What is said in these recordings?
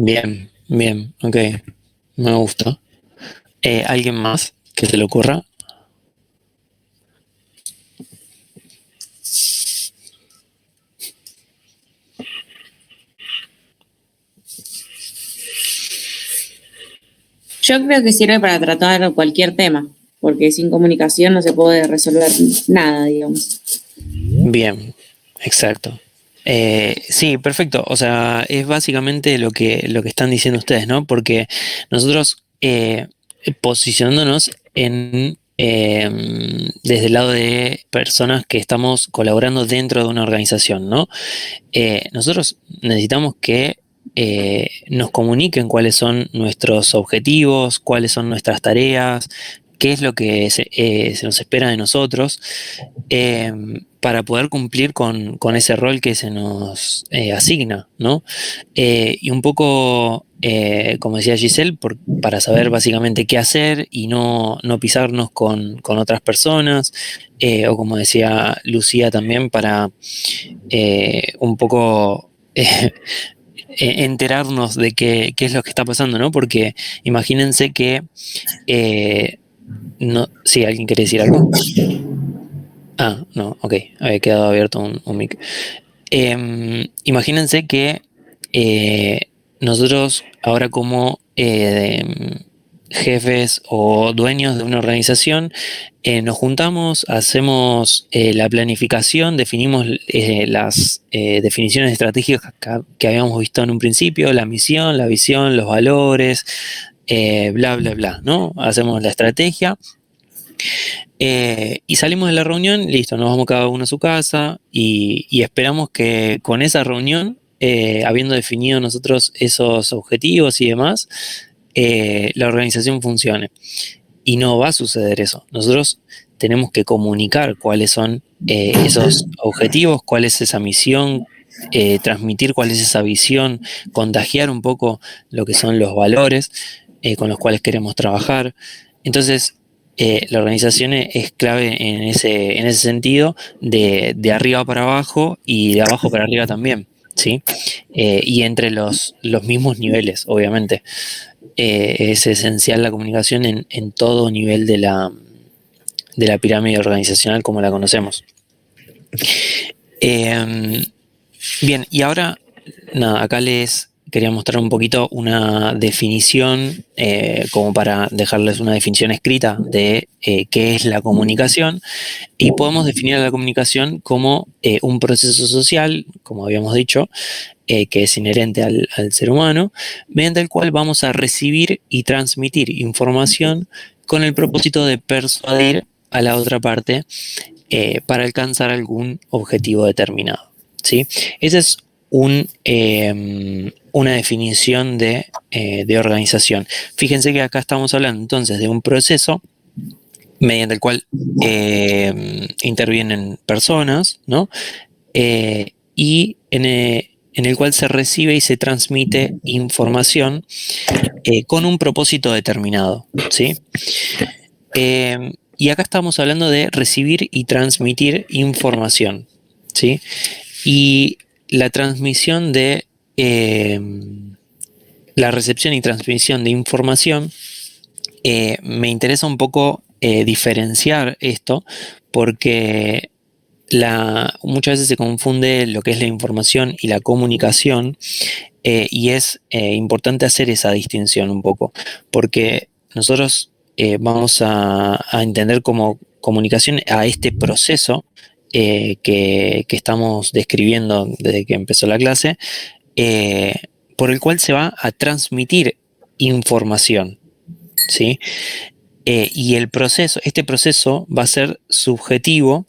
Bien, bien, ok, me gusta. ¿Alguien más que se le ocurra? Yo creo que sirve para tratar cualquier tema, porque sin comunicación no se puede resolver nada, digamos. Bien, exacto. Sí, perfecto. O sea, es básicamente lo que están diciendo ustedes, ¿no? Porque nosotros posicionándonos desde el lado de personas que estamos colaborando dentro de una organización, ¿no? Nosotros necesitamos que nos comuniquen cuáles son nuestros objetivos, cuáles son nuestras tareas, qué es lo que se nos espera de nosotros, eh, para poder cumplir con ese rol que se nos asigna, ¿no? Y un poco, como decía Giselle, para saber básicamente qué hacer y no pisarnos con otras personas, o como decía Lucía también, para un poco enterarnos de qué es lo que está pasando, ¿no? Porque imagínense que, eh, no, sí, ¿alguien quiere decir algo? Ah, no, ok, había quedado abierto un mic. Imagínense que nosotros ahora como jefes o dueños de una organización, nos juntamos, hacemos la planificación, definimos las definiciones estratégicas que habíamos visto en un principio, la misión, la visión, los valores, bla, bla, bla, ¿no? Hacemos la estrategia. Y salimos de la reunión, listo, nos vamos cada uno a su casa y esperamos que con esa reunión, habiendo definido nosotros esos objetivos y demás, la organización funcione. Y no va a suceder eso. Nosotros tenemos que comunicar cuáles son esos objetivos, cuál es esa misión, transmitir cuál es esa visión, contagiar un poco lo que son los valores con los cuales queremos trabajar. Entonces, la organización es clave en ese sentido, de arriba para abajo y de abajo para arriba también, ¿sí? Y entre los mismos niveles, obviamente. Es esencial la comunicación en todo nivel de la pirámide organizacional como la conocemos. Eh, Bien, y ahora, nada, acá les quería mostrar un poquito una definición, como para dejarles una definición escrita de qué es la comunicación. Y podemos definir a la comunicación como un proceso social, como habíamos dicho, que es inherente al ser humano, mediante el cual vamos a recibir y transmitir información con el propósito de persuadir a la otra parte para alcanzar algún objetivo determinado, ¿sí? Esa es una definición de organización. Fíjense que acá estamos hablando entonces de un proceso mediante el cual intervienen personas, ¿no? Y en el cual se recibe y se transmite información con un propósito determinado, ¿sí? Y acá estamos hablando de recibir y transmitir información, ¿sí? Y la transmisión la recepción y transmisión de información, me interesa un poco diferenciar esto, porque muchas veces se confunde lo que es la información y la comunicación, y es importante hacer esa distinción un poco, porque nosotros vamos a entender como comunicación a este proceso que estamos describiendo desde que empezó la clase, eh, por el cual se va a transmitir información, ¿sí? Y este proceso va a ser subjetivo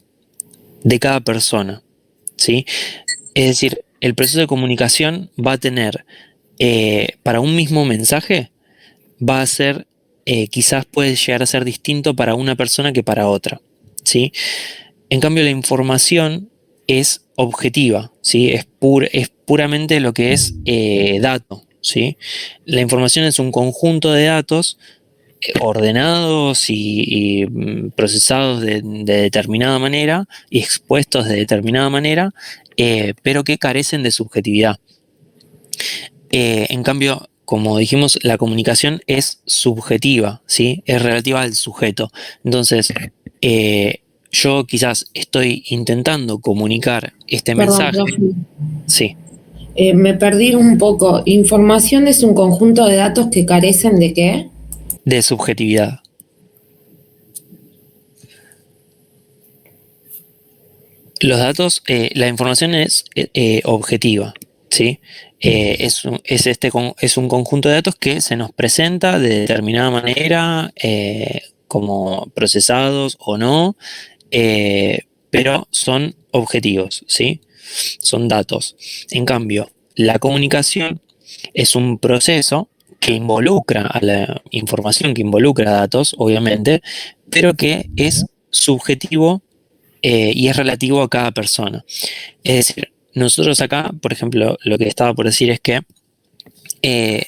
de cada persona, ¿sí? Es decir, el proceso de comunicación va a tener, para un mismo mensaje, va a ser, quizás puede llegar a ser distinto para una persona que para otra, ¿sí? En cambio, la información es objetiva, ¿sí? Es puramente lo que es dato, ¿sí? La información es un conjunto de datos ordenados y procesados de determinada manera y expuestos de determinada manera, pero que carecen de subjetividad. En cambio, como dijimos, la comunicación es subjetiva, ¿sí? Es relativa al sujeto. Entonces, yo quizás estoy intentando comunicar este Perdón, mensaje. profe. Sí, Me perdí un poco. ¿Información es un conjunto de datos que carecen de qué? de subjetividad. Los datos, la información es objetiva, ¿sí? Es un conjunto de datos que se nos presenta de determinada manera, como procesados o no, pero son objetivos, ¿sí? Son datos. En cambio, la comunicación es un proceso que involucra a la información, que involucra datos, obviamente, pero que es subjetivo y es relativo a cada persona. Es decir, nosotros acá, por ejemplo, lo que estaba por decir es que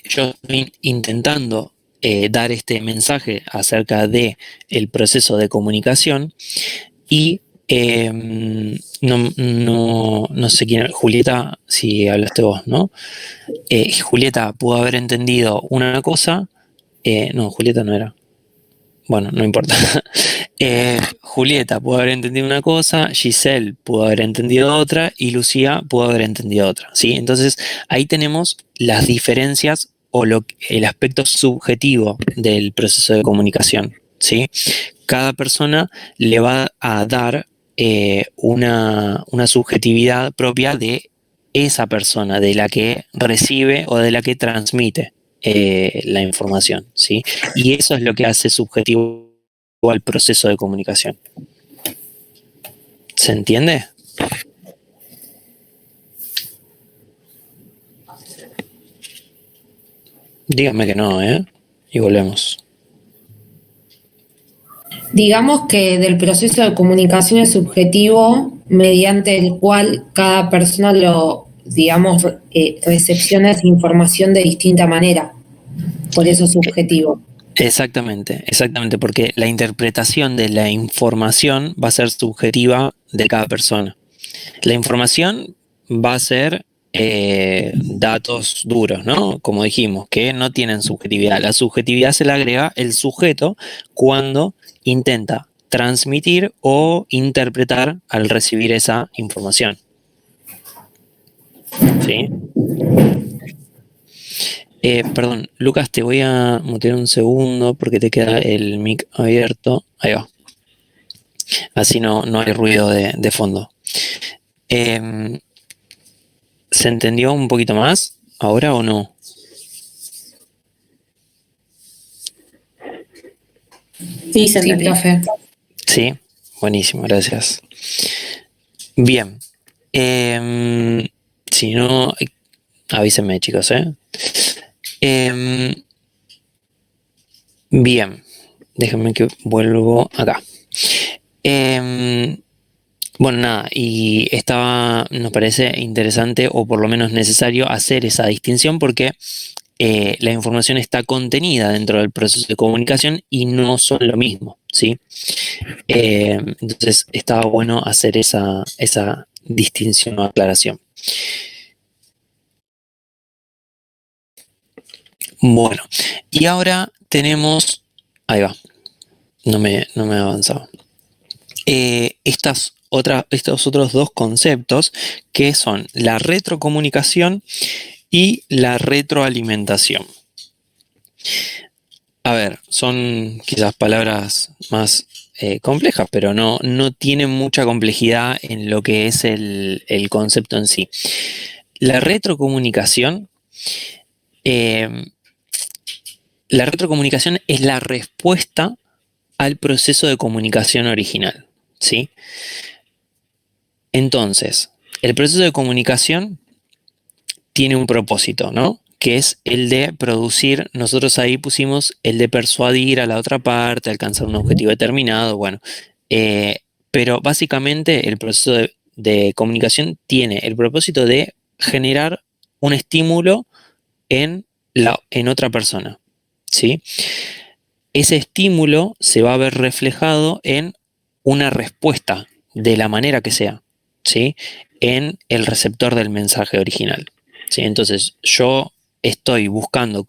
yo estoy intentando dar este mensaje acerca de el proceso de comunicación y no sé quién, Julieta, si hablaste vos, ¿no? Julieta pudo haber entendido una cosa, no, Julieta no era. Bueno, no importa. Julieta pudo haber entendido una cosa, Giselle pudo haber entendido otra y Lucía pudo haber entendido otra, ¿sí? Entonces ahí tenemos las diferencias o el aspecto subjetivo del proceso de comunicación, ¿sí? Cada persona le va a dar una subjetividad propia de esa persona, de la que recibe o de la que transmite la información, ¿sí? Y eso es lo que hace subjetivo al proceso de comunicación. ¿Se entiende? Dígame que no, ¿eh? Y volvemos. Digamos que del proceso de comunicación es subjetivo mediante el cual cada persona recepciona esa información de distinta manera. Por eso es subjetivo. Exactamente, porque la interpretación de la información va a ser subjetiva de cada persona. La información va a ser datos duros, ¿no? Como dijimos, que no tienen subjetividad. La subjetividad se le agrega el sujeto cuando intenta transmitir o interpretar al recibir esa información. ¿Sí? Perdón, Lucas, te voy a mutear un segundo porque te queda el mic abierto. Ahí va. Así no hay ruido de fondo. ¿Se entendió un poquito más ahora o no? Sí, se entendió. Profe. Sí, buenísimo, gracias. Bien. Si no, avísenme, chicos, ¿eh? Bien, déjenme que vuelvo acá. Bueno, nada, y nos parece interesante o por lo menos necesario hacer esa distinción porque la información está contenida dentro del proceso de comunicación y no son lo mismo, ¿sí? Entonces estaba bueno hacer esa distinción o aclaración. Bueno, y ahora tenemos, ahí va, no me ha avanzado. Estos otros dos conceptos que son la retrocomunicación y la retroalimentación. A ver, son quizás palabras más complejas, pero no tienen mucha complejidad en lo que es el concepto en sí. La retrocomunicación es la respuesta al proceso de comunicación original, ¿sí? Entonces, el proceso de comunicación tiene un propósito, ¿no? Que es el de producir, nosotros ahí pusimos el de persuadir a la otra parte, alcanzar un objetivo determinado, bueno. Pero básicamente el proceso de comunicación tiene el propósito de generar un estímulo en otra persona, ¿sí? Ese estímulo se va a ver reflejado en una respuesta de la manera que sea, ¿sí? En el receptor del mensaje original, ¿sí? Entonces yo estoy buscando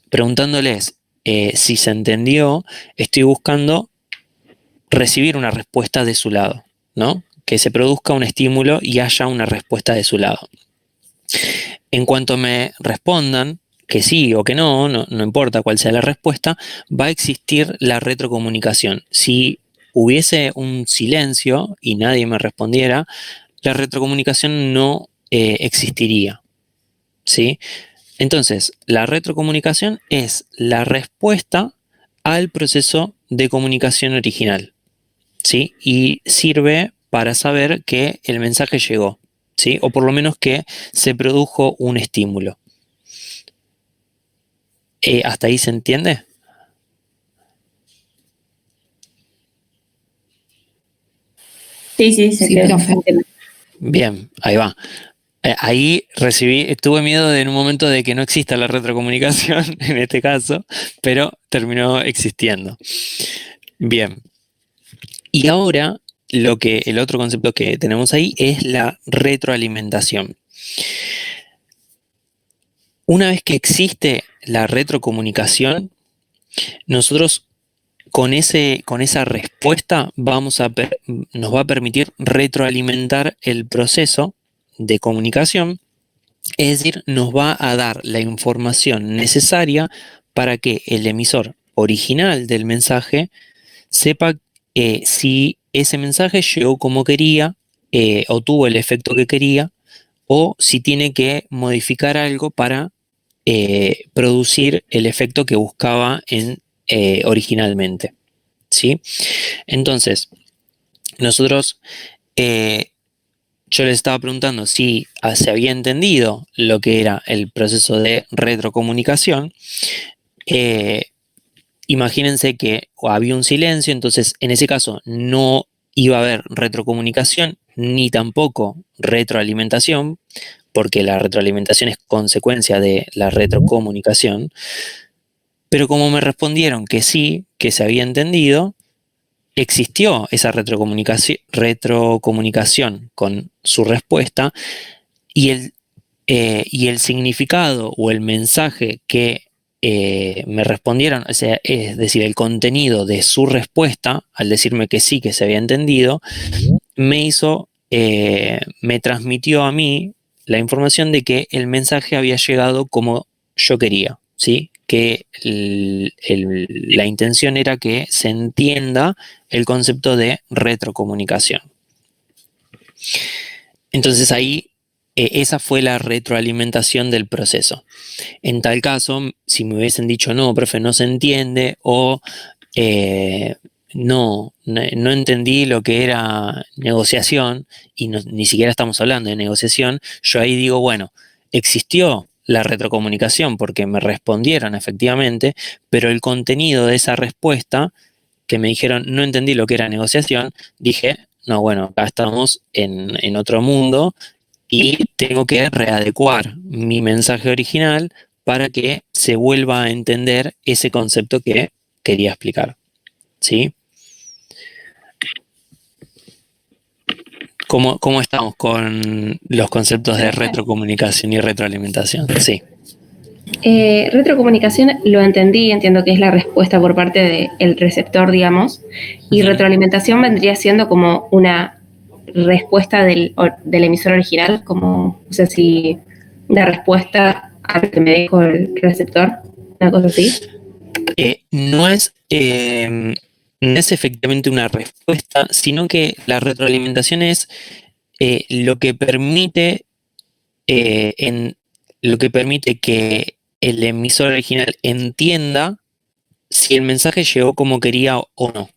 preguntándoles si se entendió, estoy buscando recibir una respuesta de su lado, ¿no? Que se produzca un estímulo y haya una respuesta de su lado. En cuanto me respondan que sí o que no importa cuál sea la respuesta, va a existir la retrocomunicación. Si hubiese un silencio y nadie me respondiera, la retrocomunicación no existiría, ¿sí? Entonces, la retrocomunicación es la respuesta al proceso de comunicación original, ¿sí? Y sirve para saber que el mensaje llegó, ¿sí? O por lo menos que se produjo un estímulo. ¿Hasta ahí se entiende? Sí, Sí, profe. Bien, ahí va. Ahí tuve miedo en un momento de que no exista la retrocomunicación en este caso, pero terminó existiendo. Bien. Y ahora el otro concepto que tenemos ahí es la retroalimentación. Una vez que existe la retrocomunicación, nosotros con esa respuesta nos va a permitir retroalimentar el proceso de comunicación, es decir, nos va a dar la información necesaria para que el emisor original del mensaje sepa si ese mensaje llegó como quería, o tuvo el efecto que quería, o si tiene que modificar algo para producir el efecto que buscaba originalmente, ¿sí? Entonces, nosotros, yo les estaba preguntando si se había entendido lo que era el proceso de retrocomunicación. Imagínense que había un silencio, entonces en ese caso no iba a haber retrocomunicación ni tampoco retroalimentación, porque la retroalimentación es consecuencia de la retrocomunicación. Pero como me respondieron que sí, que se había entendido, existió esa retrocomunicación con su respuesta y el significado o el mensaje que me respondieron, o sea, es decir, el contenido de su respuesta, al decirme que sí, que se había entendido, me transmitió a mí la información de que el mensaje había llegado como yo quería, ¿sí? Que la intención era que se entienda el concepto de retrocomunicación. Entonces ahí esa fue la retroalimentación del proceso. En tal caso, si me hubiesen dicho no, profe, no se entiende, o no entendí lo que era negociación, y ni siquiera estamos hablando de negociación, yo ahí digo, bueno, existió la retrocomunicación porque me respondieron efectivamente, pero el contenido de esa respuesta, que me dijeron no entendí lo que era negociación, dije, no, bueno, acá estamos en otro mundo y tengo que readecuar mi mensaje original para que se vuelva a entender ese concepto que quería explicar, ¿sí? ¿Cómo estamos con los conceptos de retrocomunicación y retroalimentación? Sí. Retrocomunicación lo entendí, entiendo que es la respuesta por parte del receptor, digamos, y retroalimentación vendría siendo como una respuesta del emisor original, como, o sea, si la respuesta a lo que me dijo el receptor, una cosa así. No es efectivamente una respuesta, sino que la retroalimentación es lo que permite que el emisor original entienda si el mensaje llegó como quería o no.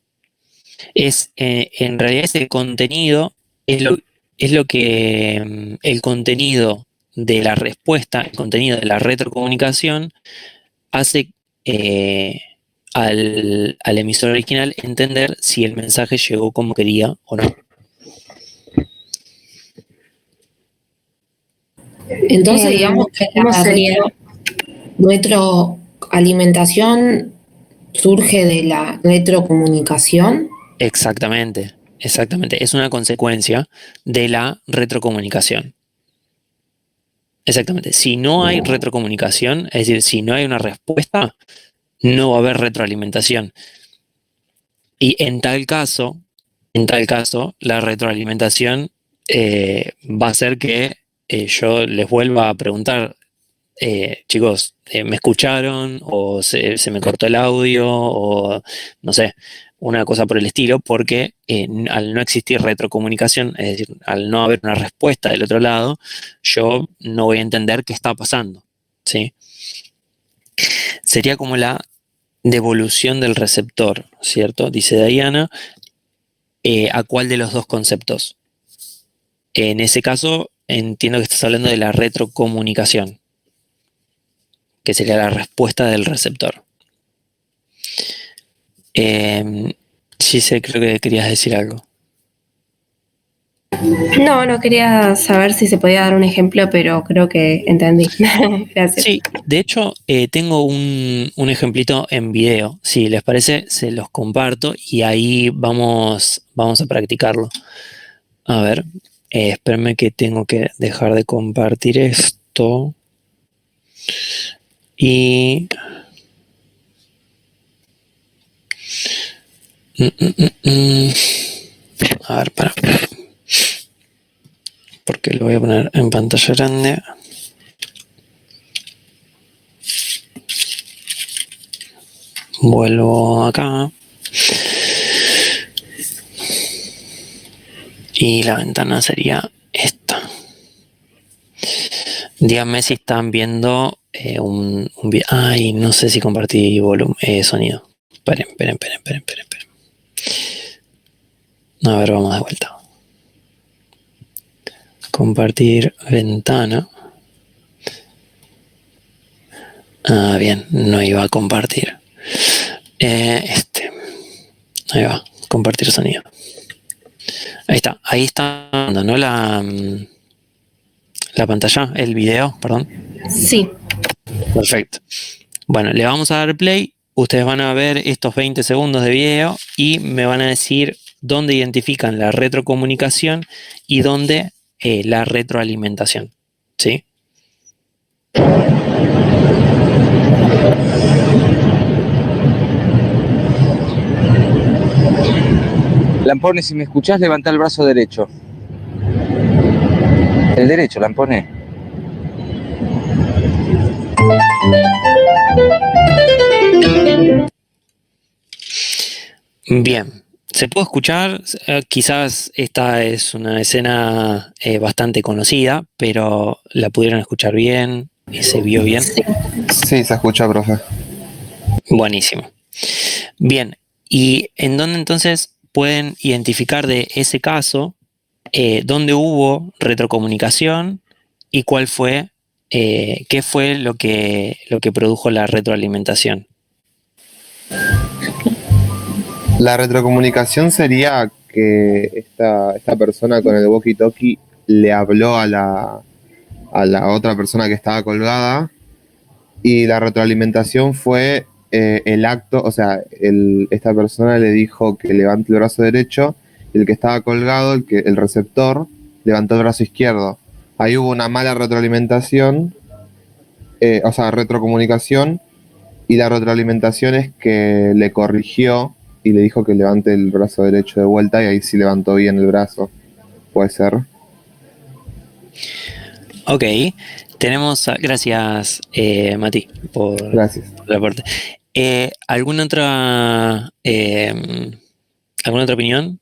En realidad ese contenido es lo que el contenido de la respuesta, el contenido de la retrocomunicación hace al emisor original entender si el mensaje llegó como quería o no. Entonces, digamos que la retroalimentación surge de la retrocomunicación. Exactamente. Es una consecuencia de la retrocomunicación. Exactamente. Si no hay retrocomunicación, es decir, si no hay una respuesta, no va a haber retroalimentación. Y en tal caso, la retroalimentación va a hacer que yo les vuelva a preguntar, chicos, ¿me escucharon? ¿O se me cortó el audio? O no sé, una cosa por el estilo, porque al no existir retrocomunicación, es decir, al no haber una respuesta del otro lado, yo no voy a entender qué está pasando, ¿sí? Sería como la devolución del receptor, ¿cierto? Dice Diana, ¿a cuál de los dos conceptos? En ese caso, entiendo que estás hablando de la retrocomunicación, que sería la respuesta del receptor. Gise, creo que querías decir algo. No quería saber si se podía dar un ejemplo, pero creo que entendí. Gracias. Sí, de hecho, tengo un ejemplito en video. Si les parece, se los comparto y ahí vamos a practicarlo. A ver, espérenme que tengo que dejar de compartir esto. Y... A ver, para. Porque lo voy a poner en pantalla grande. Vuelvo acá. Y la ventana sería esta. Díganme si están viendo un video. Ay, no sé si compartí sonido. Esperen. A ver, vamos de vuelta. Compartir ventana. Ah, bien, no iba a compartir. Ahí va, compartir sonido. Ahí está, ¿no? La pantalla, el video, perdón. Sí. Perfecto. Bueno, le vamos a dar play. Ustedes van a ver estos 20 segundos de video y me van a decir dónde identifican la retrocomunicación y dónde la retroalimentación. ¿Sí? Lampone, si me escuchás, levanta el brazo derecho. El derecho, Lampone. Bien. ¿Se puede escuchar? Quizás esta es una escena bastante conocida, pero ¿la pudieron escuchar bien? ¿Se vio bien? Sí, se escucha, profe. Buenísimo. Bien. ¿Y en dónde entonces pueden identificar de ese caso dónde hubo retrocomunicación y cuál fue, qué fue lo que produjo la retroalimentación? La retrocomunicación sería que esta persona con el walkie-talkie le habló a la otra persona que estaba colgada, y la retroalimentación fue el acto, o sea, esta persona le dijo que levante el brazo derecho, y el que estaba colgado, el receptor, levantó el brazo izquierdo. Ahí hubo una mala retroalimentación, o sea, retrocomunicación, y la retroalimentación es que le corrigió y le dijo que levante el brazo derecho de vuelta, y ahí sí levantó bien el brazo. Puede ser. Ok, tenemos, gracias Mati Gracias. por el aporte. ¿Alguna otra opinión?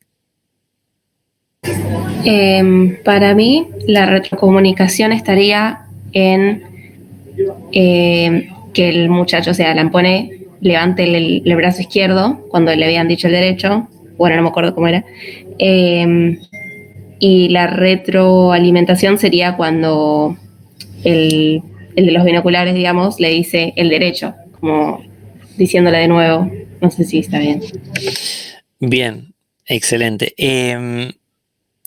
Para mí, la retrocomunicación estaría en que el muchacho, o sea, Lampone, levante el brazo izquierdo cuando le habían dicho el derecho. Bueno, no me acuerdo cómo era. Y la retroalimentación sería cuando el de los binoculares, digamos, le dice el derecho, como diciéndole de nuevo. No sé si está bien. Bien, excelente.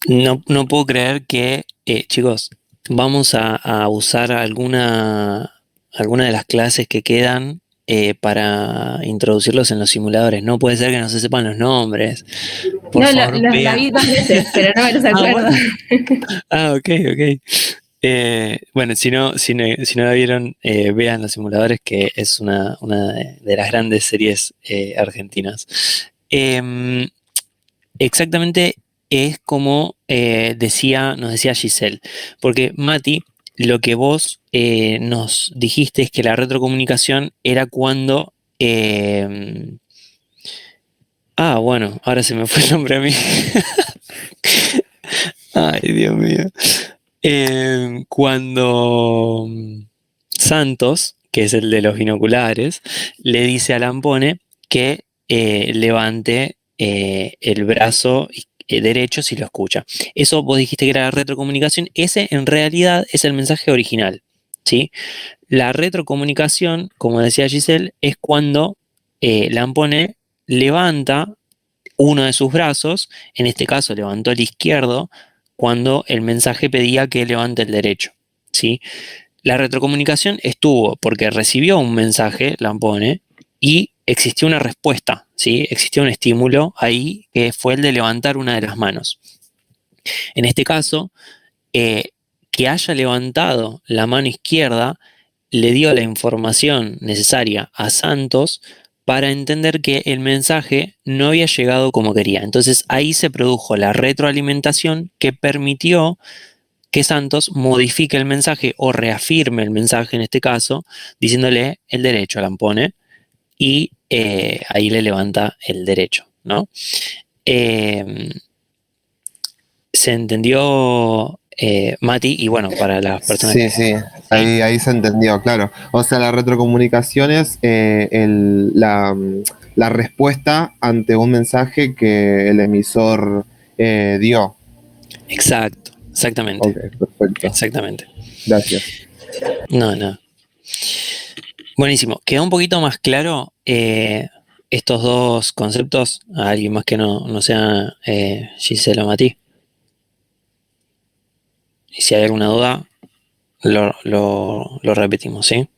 No puedo creer que, chicos, vamos a usar alguna de las clases que quedan para introducirlos en los simuladores. No puede ser que no se sepan los nombres. Por favor, la vi 2 veces, pero no me los acuerdo. Bueno. Ok. Bueno, si no la vieron, vean los simuladores, que es una de las grandes series argentinas. Exactamente es como nos decía Giselle, porque Mati, lo que vos nos dijiste es que la retrocomunicación era cuando... bueno, ahora se me fue el nombre a mí. Ay, Dios mío. Cuando Santos, que es el de los binoculares, le dice a Lampone que levante el brazo derecho si lo escucha. Eso vos dijiste que era la retrocomunicación. Ese en realidad es el mensaje original, ¿sí? La retrocomunicación, como decía Giselle, es cuando Lampone levanta uno de sus brazos, en este caso levantó el izquierdo, cuando el mensaje pedía que levante el derecho, ¿sí? La retrocomunicación estuvo porque recibió un mensaje, Lampone, y existió una respuesta, ¿sí? Existió un estímulo ahí que fue el de levantar una de las manos. En este caso, que haya levantado la mano izquierda le dio la información necesaria a Santos para entender que el mensaje no había llegado como quería. Entonces ahí se produjo la retroalimentación que permitió que Santos modifique el mensaje o reafirme el mensaje en este caso, diciéndole el derecho a Lampone, y ahí le levanta el derecho, ¿no? ¿Se entendió, Mati? Y bueno, para las personas Sí, ahí se entendió, claro. O sea, la retrocomunicación es la respuesta ante un mensaje que el emisor dio. Exacto, exactamente. Ok, perfecto. Exactamente. Gracias. No. Buenísimo. ¿Quedó un poquito más claro estos dos conceptos a alguien más que no sea Gisela o Mati? Y si hay alguna duda, lo repetimos, ¿sí?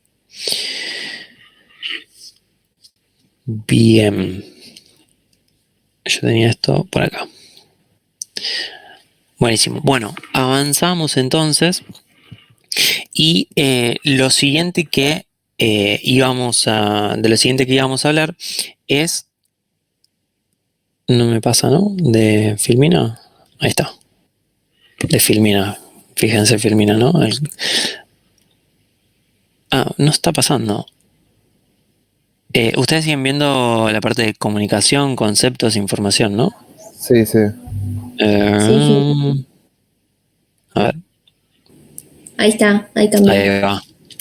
Bien. Yo tenía esto por acá. Buenísimo. Bueno, avanzamos entonces. Y lo siguiente que íbamos a hablar es... No me pasa, ¿no? De Filmina. Ahí está. De Filmina. Fíjense, Filmina, ¿no? No está pasando. Ustedes siguen viendo la parte de comunicación, conceptos, información, ¿no? Sí. Sí. A ver. Ahí está, ahí también.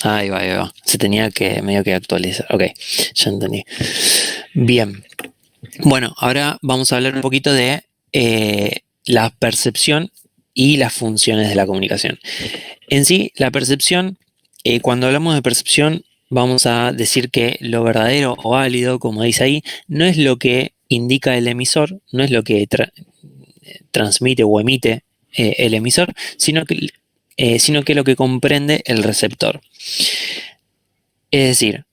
Ahí va. Se tenía que medio que actualizar. Ok, ya entendí. Bien. Bueno, ahora vamos a hablar un poquito de la percepción y las funciones de la comunicación. En sí, la percepción, cuando hablamos de percepción, vamos a decir que lo verdadero o válido, como dice ahí, no es lo que indica el emisor, no es lo que transmite o emite el emisor, sino que lo que comprende el receptor. Es decir,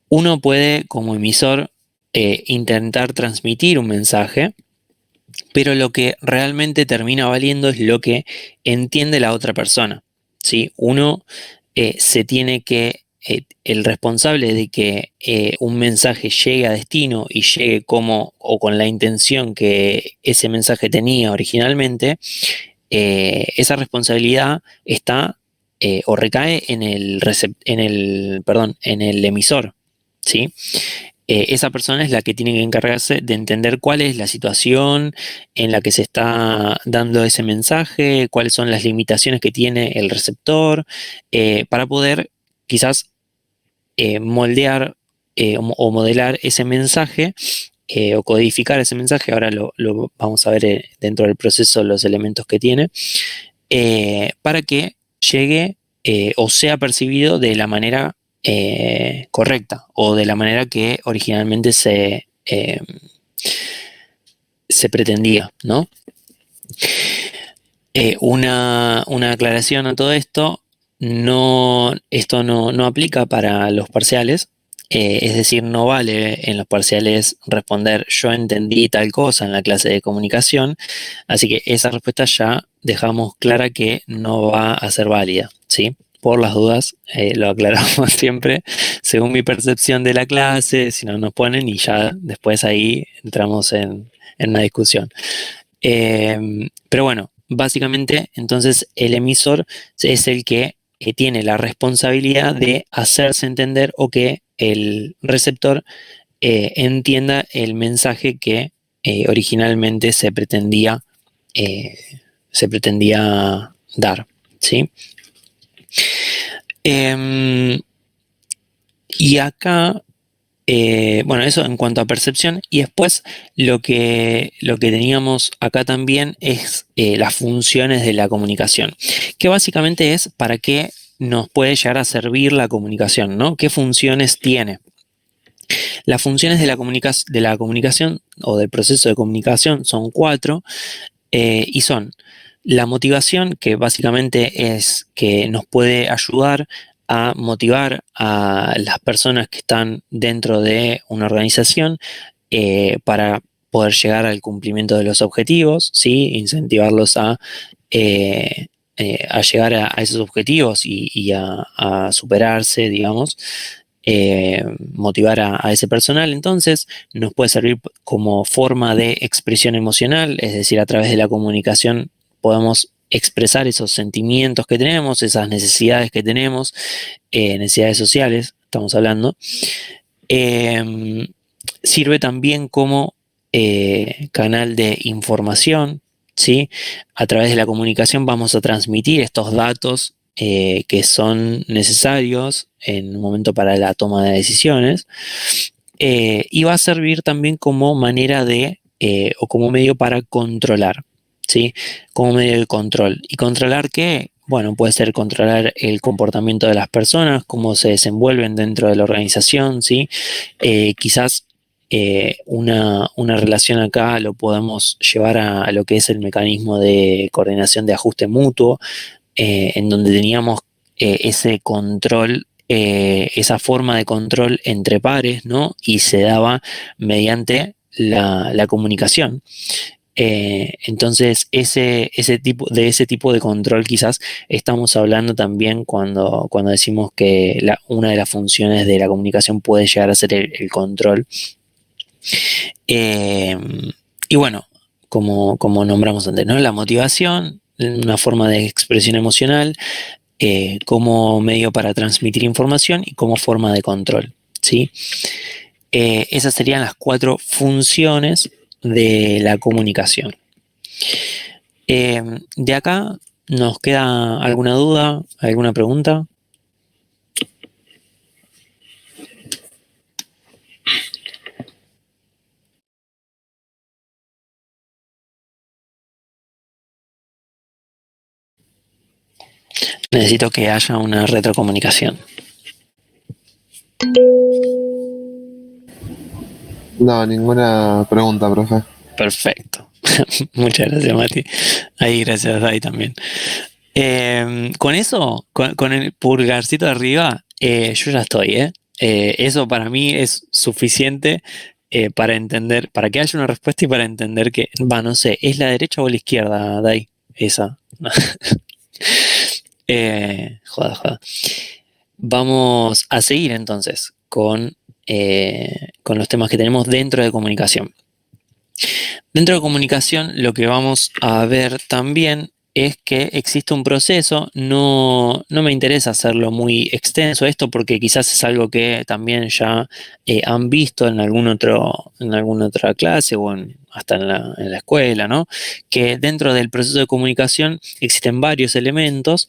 uno puede, como emisor, intentar transmitir un mensaje, pero lo que realmente termina valiendo es lo que entiende la otra persona, ¿sí? Uno se tiene que, el responsable de que un mensaje llegue a destino y llegue como o con la intención que ese mensaje tenía originalmente, esa responsabilidad está o recae en el emisor, ¿sí? Esa persona es la que tiene que encargarse de entender cuál es la situación en la que se está dando ese mensaje, cuáles son las limitaciones que tiene el receptor, para poder quizás moldear o modelar ese mensaje o codificar ese mensaje. Ahora lo vamos a ver dentro del proceso los elementos que tiene, para que llegue o sea percibido de la manera correcta o de la manera que originalmente se pretendía, ¿no? Una aclaración a todo esto: esto no aplica para los parciales, es decir, no vale en los parciales responder yo entendí tal cosa en la clase de comunicación, así que esa respuesta ya dejamos clara que no va a ser válida, ¿sí? Por las dudas, lo aclaramos siempre, según mi percepción de la clase, si no nos ponen y ya después ahí entramos en una discusión. Pero bueno, básicamente entonces el emisor es el que tiene la responsabilidad de hacerse entender o que el receptor entienda el mensaje que originalmente se pretendía dar, ¿sí? Y acá, bueno, eso en cuanto a percepción, y después lo que teníamos acá también es las funciones de la comunicación, que básicamente es para qué nos puede llegar a servir la comunicación, ¿no? ¿Qué funciones tiene? Las funciones de la comunicación o del proceso de comunicación son 4 y son la motivación, que básicamente es que nos puede ayudar a motivar a las personas que están dentro de una organización para poder llegar al cumplimiento de los objetivos, ¿sí? Incentivarlos a llegar a esos objetivos y a superarse, digamos. Motivar a ese personal. Entonces nos puede servir como forma de expresión emocional, es decir, a través de la comunicación podemos expresar esos sentimientos que tenemos, esas necesidades que tenemos, necesidades sociales, estamos hablando. Sirve también como canal de información, ¿sí? A través de la comunicación vamos a transmitir estos datos que son necesarios en un momento para la toma de decisiones, y va a servir también como manera de, o como medio para controlar, ¿sí? Como medio de control. ¿Y controlar qué? Bueno, puede ser controlar el comportamiento de las personas, cómo se desenvuelven dentro de la organización, ¿sí? Quizás una relación acá lo podemos llevar a lo que es el mecanismo de coordinación de ajuste mutuo, en donde teníamos ese control, esa forma de control entre pares, ¿no? Y se daba mediante la comunicación. Entonces, ese tipo de control quizás estamos hablando también cuando decimos que una de las funciones de la comunicación puede llegar a ser el control. Y bueno, como nombramos antes, ¿no? La motivación, una forma de expresión emocional, como medio para transmitir información y como forma de control, ¿sí? Esas serían las 4 funciones de la comunicación. De acá, ¿nos queda alguna duda, alguna pregunta? Necesito que haya una retrocomunicación. No, ninguna pregunta, profe. Perfecto. Muchas gracias, Mati. Ahí, gracias, Dai, también. Con eso, con el pulgarcito de arriba, yo ya estoy, eso para mí es suficiente para entender, para que haya una respuesta y para entender que, no sé, ¿es la derecha o la izquierda, Dai? Esa. Joda. Vamos a seguir entonces con los temas que tenemos dentro de comunicación. Dentro de comunicación, lo que vamos a ver también es que existe un proceso. No me interesa hacerlo muy extenso esto porque quizás es algo que también ya han visto en alguna otra clase o hasta en la escuela, ¿no? Que dentro del proceso de comunicación existen varios elementos.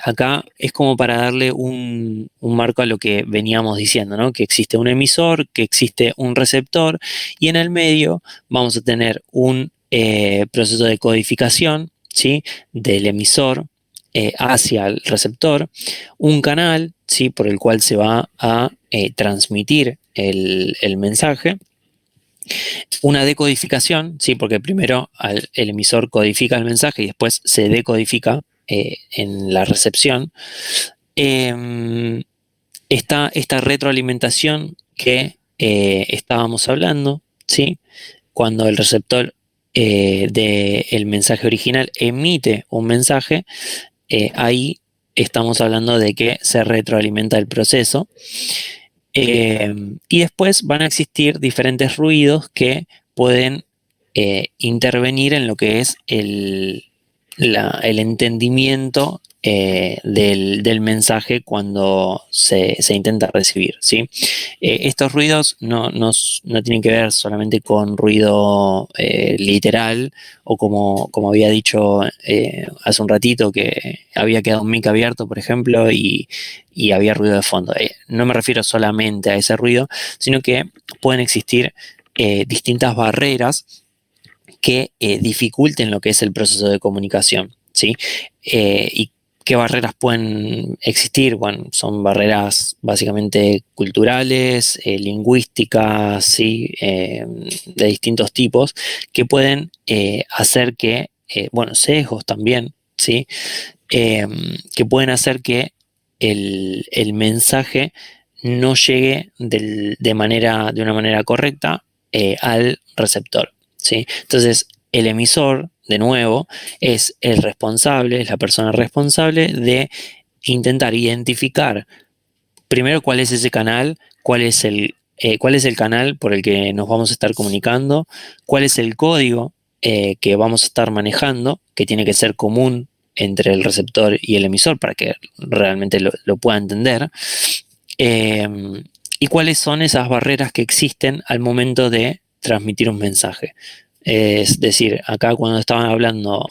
Acá es como para darle un marco a lo que veníamos diciendo, ¿no? Que existe un emisor, que existe un receptor y en el medio vamos a tener un proceso de codificación, ¿sí? Del emisor hacia el receptor, un canal, ¿sí? Por el cual se va a transmitir el mensaje, una decodificación, ¿sí? Porque primero el emisor codifica el mensaje y después se decodifica en la recepción. Está esta retroalimentación que estábamos hablando, ¿sí? Cuando el receptor del mensaje original emite un mensaje, ahí estamos hablando de que se retroalimenta el proceso. Y después van a existir diferentes ruidos que pueden intervenir en lo que es el entendimiento del mensaje cuando se intenta recibir, ¿sí? Estos ruidos no tienen que ver solamente con ruido literal, o como había dicho hace un ratito, que había quedado un mic abierto, por ejemplo, y había ruido de fondo. No me refiero solamente a ese ruido, sino que pueden existir distintas barreras que dificulten lo que es el proceso de comunicación, ¿sí? ¿Y qué barreras pueden existir? Bueno, son barreras básicamente culturales, lingüísticas, ¿sí? De distintos tipos, que pueden hacer que, bueno, sesgos también, ¿sí? Que pueden hacer que el mensaje no llegue de una manera correcta al receptor, ¿sí? Entonces, el emisor, de nuevo, es la persona responsable de intentar identificar primero cuál es ese canal, cuál es el canal por el que nos vamos a estar comunicando, cuál es el código que vamos a estar manejando, que tiene que ser común entre el receptor y el emisor para que realmente lo pueda entender. Y cuáles son esas barreras que existen al momento de transmitir un mensaje. Es decir, acá cuando estaban hablando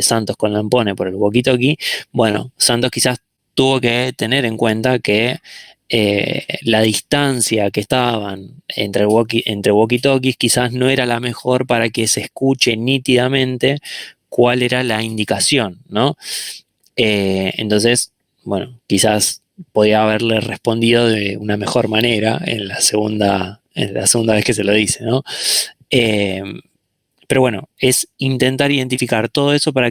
Santos con Lampone por el walkie-talkie, bueno, Santos quizás tuvo que tener en cuenta que la distancia que estaban entre walkie-talkies quizás no era la mejor para que se escuche nítidamente cuál era la indicación, ¿no? Entonces, bueno, quizás podía haberle respondido de una mejor manera en la segunda vez que se lo dice, ¿no? Pero bueno, es intentar identificar todo eso para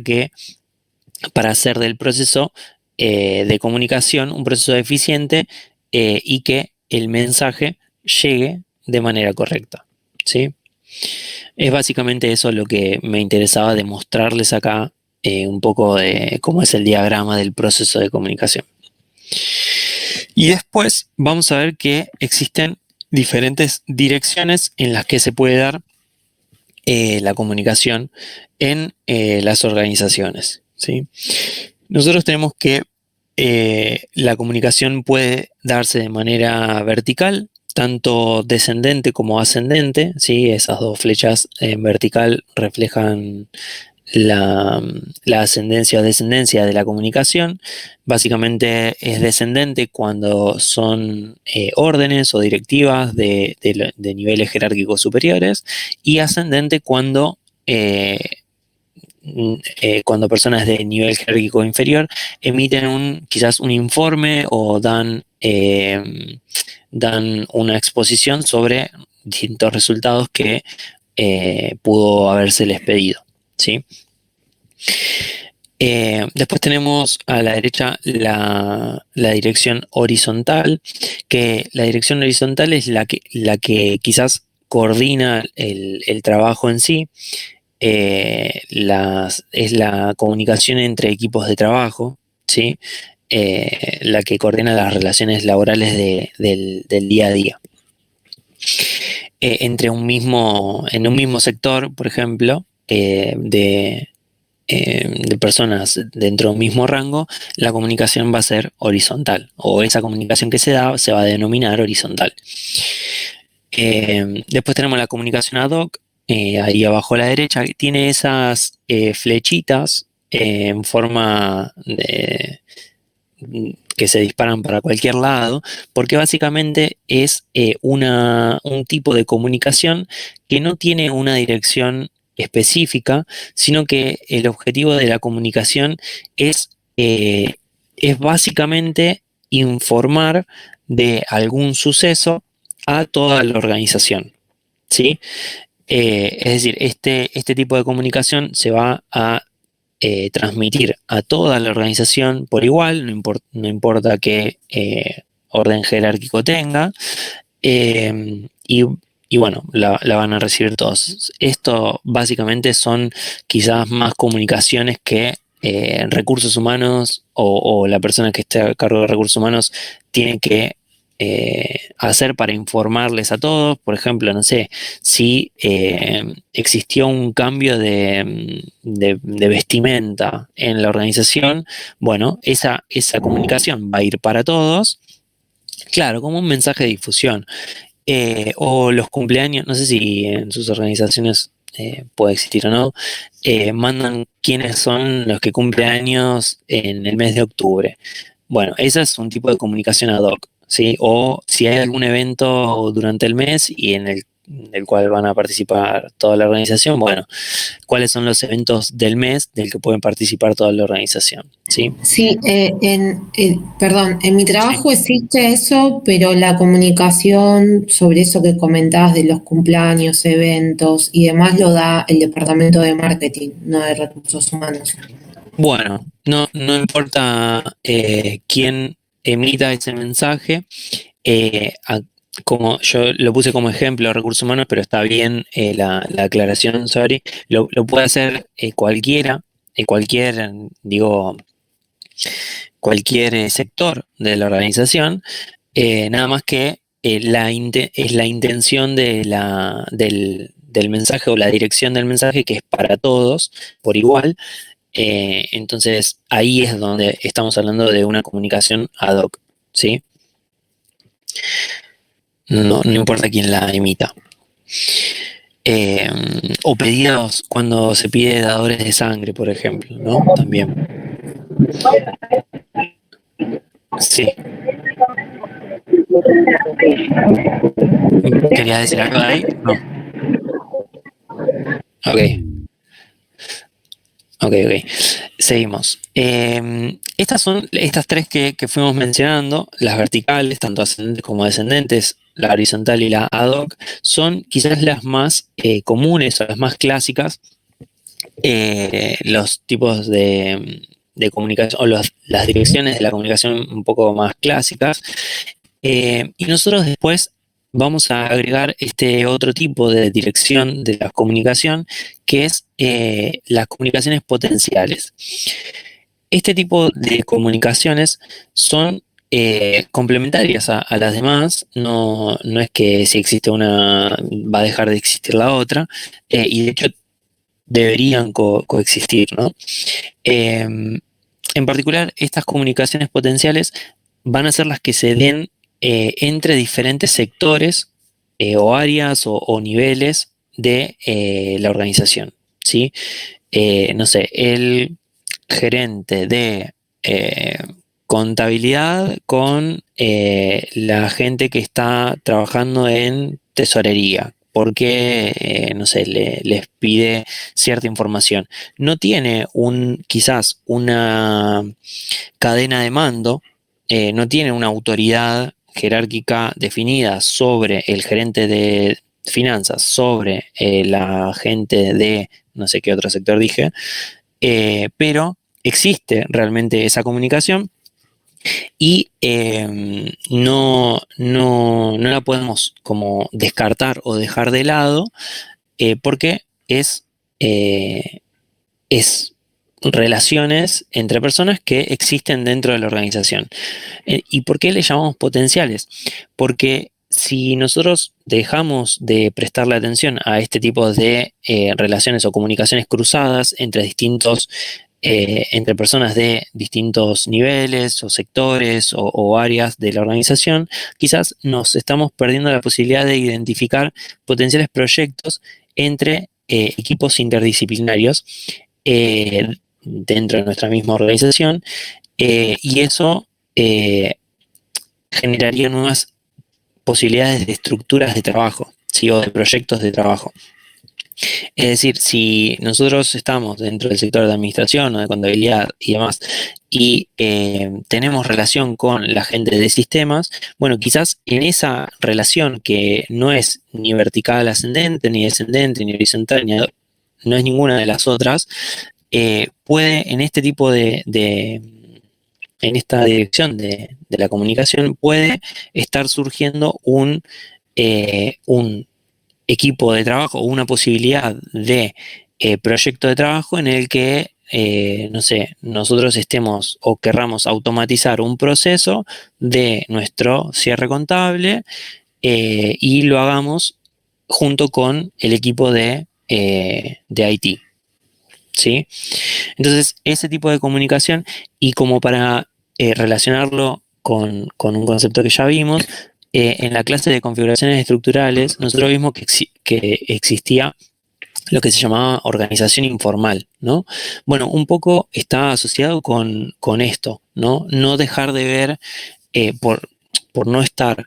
hacer del proceso de comunicación un proceso eficiente y que el mensaje llegue de manera correcta, ¿sí? Es básicamente eso lo que me interesaba demostrarles acá, un poco de cómo es el diagrama del proceso de comunicación. Y después vamos a ver que existen diferentes direcciones en las que se puede dar la comunicación en las organizaciones, ¿sí? Nosotros tenemos que la comunicación puede darse de manera vertical, tanto descendente como ascendente, ¿sí? Esas dos flechas en vertical reflejan la ascendencia o descendencia de la comunicación. Básicamente es descendente cuando son órdenes o directivas de niveles jerárquicos superiores, y ascendente cuando personas de nivel jerárquico inferior emiten quizás un informe o dan una exposición sobre distintos resultados que pudo habérseles pedido, ¿sí? Después tenemos a la derecha la dirección horizontal, que la dirección horizontal es la que quizás coordina el trabajo en sí. Es la comunicación entre equipos de trabajo, ¿sí? La que coordina las relaciones laborales del día a día. En un mismo sector, por ejemplo, de personas dentro de un mismo rango, la comunicación va a ser horizontal, o esa comunicación que se da se va a denominar horizontal. Después tenemos la comunicación ad hoc, ahí abajo a la derecha, que tiene esas flechitas en forma que se disparan para cualquier lado, porque básicamente es un tipo de comunicación que no tiene una dirección específica, sino que el objetivo de la comunicación es básicamente informar de algún suceso a toda la organización, ¿sí? Es decir, este tipo de comunicación se va a transmitir a toda la organización por igual, no importa qué orden jerárquico tenga, y y bueno, la van a recibir todos. Esto básicamente son quizás más comunicaciones que recursos humanos o la persona que esté a cargo de recursos humanos tiene que hacer para informarles a todos. Por ejemplo, no sé, si existió un cambio de vestimenta en la organización, bueno, esa comunicación va a ir para todos, claro, como un mensaje de difusión. O los cumpleaños, no sé si en sus organizaciones puede existir o no, mandan quiénes son los que cumplen años en el mes de octubre. Bueno, ese es un tipo de comunicación ad hoc, ¿sí? O si hay algún evento durante el mes y en el cual van a participar toda la organización, bueno, ¿cuáles son los eventos del mes del que pueden participar toda la organización? ¿Sí? Sí, perdón, en mi trabajo existe eso, pero la comunicación sobre eso que comentabas de los cumpleaños, eventos y demás lo da el departamento de marketing, no de recursos humanos. Bueno, no importa quién emita ese mensaje, como yo lo puse como ejemplo de recursos humanos, pero está bien la aclaración, sorry, lo puede hacer cualquiera, digo, cualquier sector de la organización, nada más que es la intención del mensaje o la dirección del mensaje que es para todos por igual. Entonces ahí es donde estamos hablando de una comunicación ad hoc, ¿sí? No importa quién la emita. O pedidos cuando se pide dadores de sangre, por ejemplo, ¿no? También. Sí. ¿Querías decir algo de ahí? No. Ok. Ok. Seguimos. Estas son estas tres que fuimos mencionando, las verticales, tanto ascendentes como descendentes, la horizontal y la ad hoc, son quizás las más comunes o las más clásicas, los tipos de comunicación o las direcciones de la comunicación un poco más clásicas. Y nosotros después vamos a agregar este otro tipo de dirección de la comunicación, que es las comunicaciones potenciales. Este tipo de comunicaciones son complementarias a las demás, no es que si existe una va a dejar de existir la otra, y de hecho deberían coexistir, ¿no? En particular, estas comunicaciones potenciales van a ser las que se den entre diferentes sectores o áreas o niveles de la organización, ¿sí? No sé, el gerente de contabilidad con la gente que está trabajando en tesorería, porque, no sé, les pide cierta información. No tiene quizás una cadena de mando, no tiene una autoridad jerárquica definida sobre el gerente de finanzas, sobre la gente de no sé qué otro sector dije, pero existe realmente esa comunicación y no la podemos como descartar o dejar de lado porque es relaciones entre personas que existen dentro de la organización. ¿Y por qué le llamamos potenciales? Porque si nosotros dejamos de prestarle atención a este tipo de relaciones o comunicaciones cruzadas entre personas de distintos niveles o sectores o áreas de la organización, quizás nos estamos perdiendo la posibilidad de identificar potenciales proyectos entre equipos interdisciplinarios dentro de nuestra misma organización, y eso generaría nuevas posibilidades de estructuras de trabajo, ¿sí? O de proyectos de trabajo. Es decir, si nosotros estamos dentro del sector de administración o de contabilidad y demás, y tenemos relación con la gente de sistemas, bueno, quizás en esa relación que no es ni vertical ascendente, ni descendente, ni horizontal, no es ninguna de las otras, puede en este tipo en esta dirección de la comunicación, puede estar surgiendo un equipo de trabajo o una posibilidad de proyecto de trabajo en el que, no sé, nosotros estemos o querramos automatizar un proceso de nuestro cierre contable y lo hagamos junto con el equipo de IT, ¿sí? Entonces, ese tipo de comunicación, y como para relacionarlo con un concepto que ya vimos, en la clase de configuraciones estructurales, nosotros vimos que existía lo que se llamaba organización informal, ¿no? Bueno, un poco está asociado con esto, ¿no? No dejar de ver, por no estar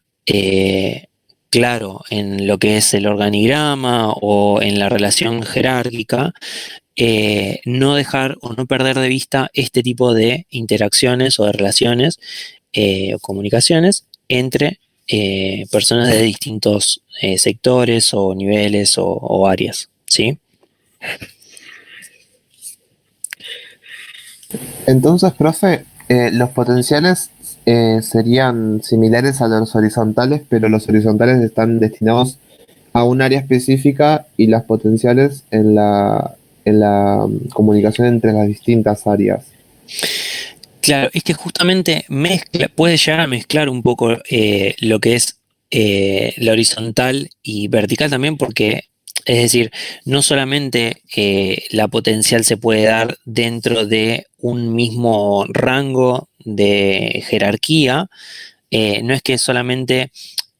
claro en lo que es el organigrama o en la relación jerárquica, no dejar o no perder de vista este tipo de interacciones o de relaciones o comunicaciones entre personas de distintos sectores o niveles o áreas, ¿sí? Entonces, profe, los potenciales serían similares a los horizontales, pero los horizontales están destinados a un área específica y las potenciales en la comunicación entre las distintas áreas. Claro, es que justamente puede llegar a mezclar un poco lo que es la horizontal y vertical también, porque, es decir, no solamente la potencial se puede dar dentro de un mismo rango de jerarquía, no es que solamente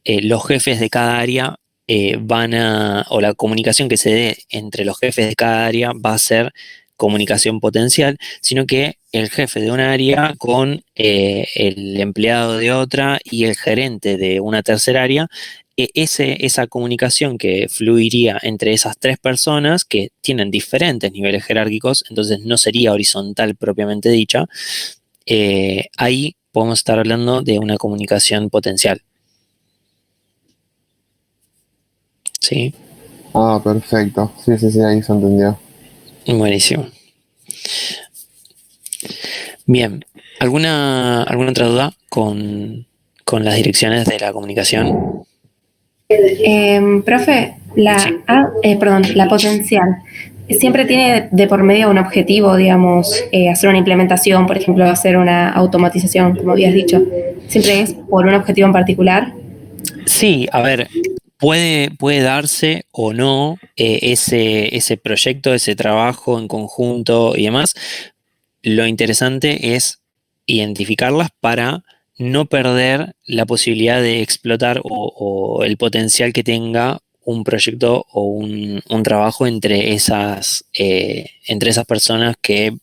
los jefes de cada área o la comunicación que se dé entre los jefes de cada área va a ser comunicación potencial, sino que el jefe de un área con el empleado de otra y el gerente de una tercera área, esa comunicación que fluiría entre esas tres personas que tienen diferentes niveles jerárquicos, entonces no sería horizontal propiamente dicha, ahí podemos estar hablando de una comunicación potencial. ¿Sí? Ah, perfecto. Sí, ahí se entendió. Buenísimo. Bien, ¿alguna otra duda con las direcciones de la comunicación? Profe, Sí. la potencial siempre tiene de por medio un objetivo, digamos, hacer una implementación, por ejemplo, hacer una automatización, como habías dicho. ¿Siempre es por un objetivo en particular? Sí, a ver, puede darse o no ese proyecto, ese trabajo en conjunto y demás. Lo interesante es identificarlas para no perder la posibilidad de explotar o el potencial que tenga un proyecto o un trabajo entre esas personas que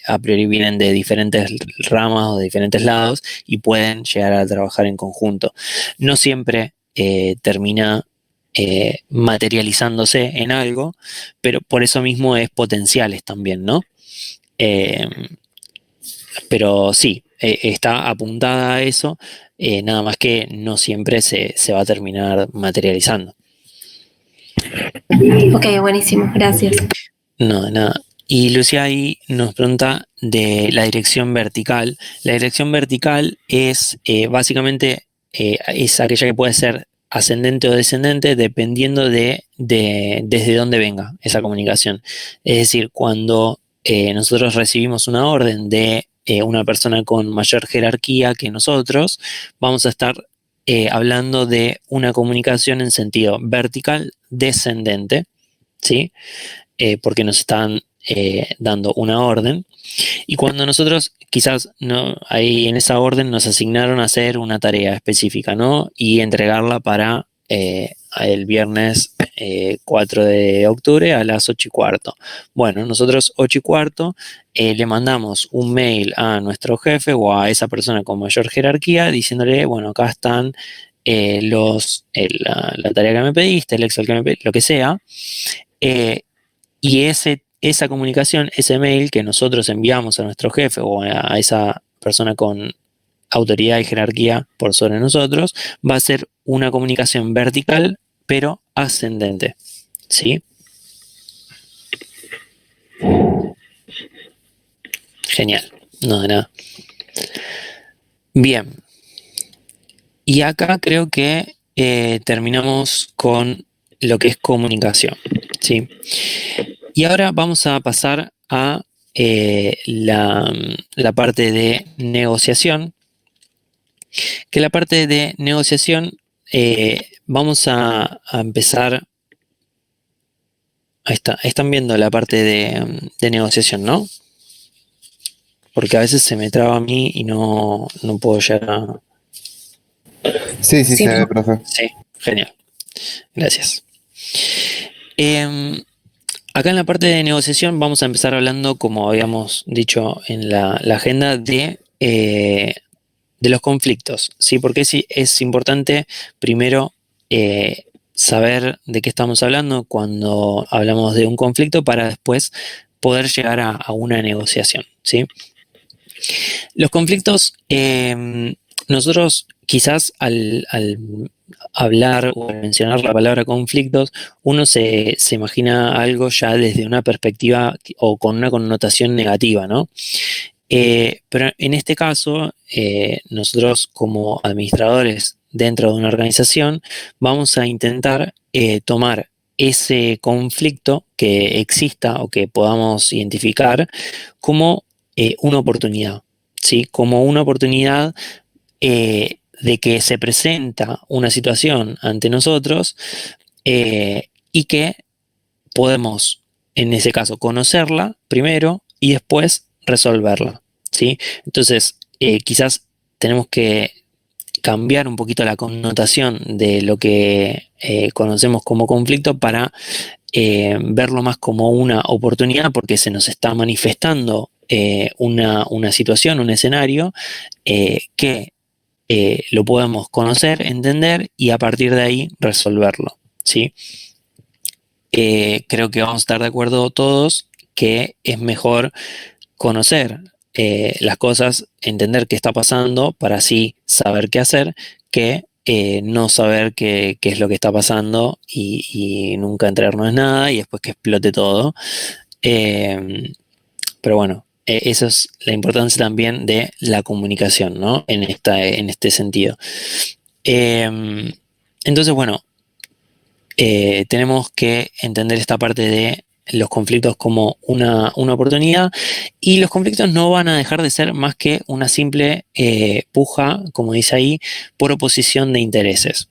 a priori vienen de diferentes ramas o de diferentes lados y pueden llegar a trabajar en conjunto. No siempre termina materializándose en algo, pero por eso mismo es potenciales también, ¿no? Eh, pero sí, está apuntada a eso, nada más que no siempre se va a terminar materializando. Ok, buenísimo, gracias. No, de nada. Y Lucía ahí nos pregunta de la dirección vertical. La dirección vertical es básicamente es aquella que puede ser ascendente o descendente dependiendo de desde dónde venga esa comunicación. Es decir, cuando nosotros recibimos una orden de una persona con mayor jerarquía que nosotros, vamos a estar hablando de una comunicación en sentido vertical descendente, ¿sí? Porque nos están dando una orden. Y cuando nosotros quizás no, ahí en esa orden nos asignaron a hacer una tarea específica, ¿no? Y entregarla para el viernes 4 de octubre a las 8:15. Bueno, nosotros 8:15 le mandamos un mail a nuestro jefe o a esa persona con mayor jerarquía diciéndole, bueno, acá están la tarea que me pediste, el Excel que me pediste, lo que sea. Y esa comunicación, ese mail que nosotros enviamos a nuestro jefe o a esa persona con autoridad y jerarquía por sobre nosotros, va a ser una comunicación vertical, pero ascendente. ¿Sí? Genial. No, de nada. Bien. Y acá creo que terminamos con lo que es comunicación, ¿sí? Y ahora vamos a pasar a la parte de negociación, que la parte de negociación vamos a empezar. Ahí está, están viendo la parte de negociación, ¿no? Porque a veces se me traba a mí y no puedo llegar a... Sí, Sí. se ve, profe. Sí, genial. Gracias. Acá en la parte de negociación vamos a empezar hablando, como habíamos dicho en la agenda, de los conflictos, ¿sí? Porque es importante primero saber de qué estamos hablando cuando hablamos de un conflicto para después poder llegar a una negociación, ¿sí? Los conflictos, nosotros quizás al hablar o al mencionar la palabra conflictos, uno se imagina algo ya desde una perspectiva o con una connotación negativa, ¿no? Pero en este caso, nosotros como administradores dentro de una organización, vamos a intentar tomar ese conflicto que exista o que podamos identificar como una oportunidad, ¿sí? Como una oportunidad de que se presenta una situación ante nosotros y que podemos, en ese caso, conocerla primero y después resolverla, ¿sí? Entonces, quizás tenemos que cambiar un poquito la connotación de lo que conocemos como conflicto para verlo más como una oportunidad porque se nos está manifestando una situación, un escenario que lo podemos conocer, entender y a partir de ahí resolverlo, ¿sí? Creo que vamos a estar de acuerdo todos que es mejor conocer las cosas, entender qué está pasando para así saber qué hacer, que no saber qué es lo que está pasando y nunca enterarnos de nada y después que explote todo. Pero bueno, esa es la importancia también de la comunicación, ¿no? En este sentido. Entonces, bueno, tenemos que entender esta parte de los conflictos como una oportunidad y los conflictos no van a dejar de ser más que una simple puja, como dice ahí, por oposición de intereses.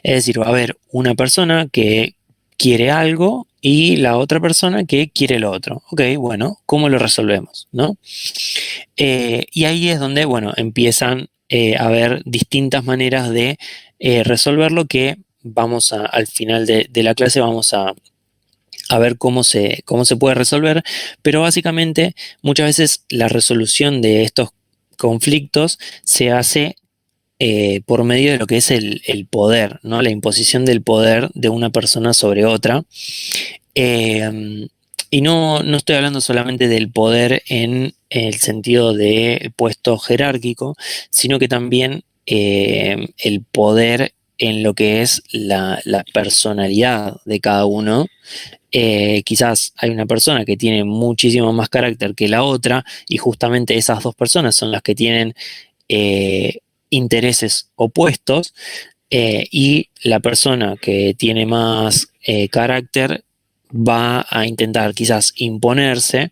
Es decir, va a haber una persona que quiere algo y la otra persona que quiere lo otro. Ok, bueno, ¿cómo lo resolvemos? ¿No? Y ahí es donde, bueno, empiezan a haber distintas maneras de resolverlo que al final de la clase vamos a ver cómo se puede resolver, pero básicamente muchas veces la resolución de estos conflictos se hace por medio de lo que es el poder, ¿no? La imposición del poder de una persona sobre otra. Y no estoy hablando solamente del poder en el sentido de puesto jerárquico, sino que también el poder en lo que es la personalidad de cada uno. Quizás hay una persona que tiene muchísimo más carácter que la otra y justamente esas dos personas son las que tienen intereses opuestos y la persona que tiene más carácter va a intentar quizás imponerse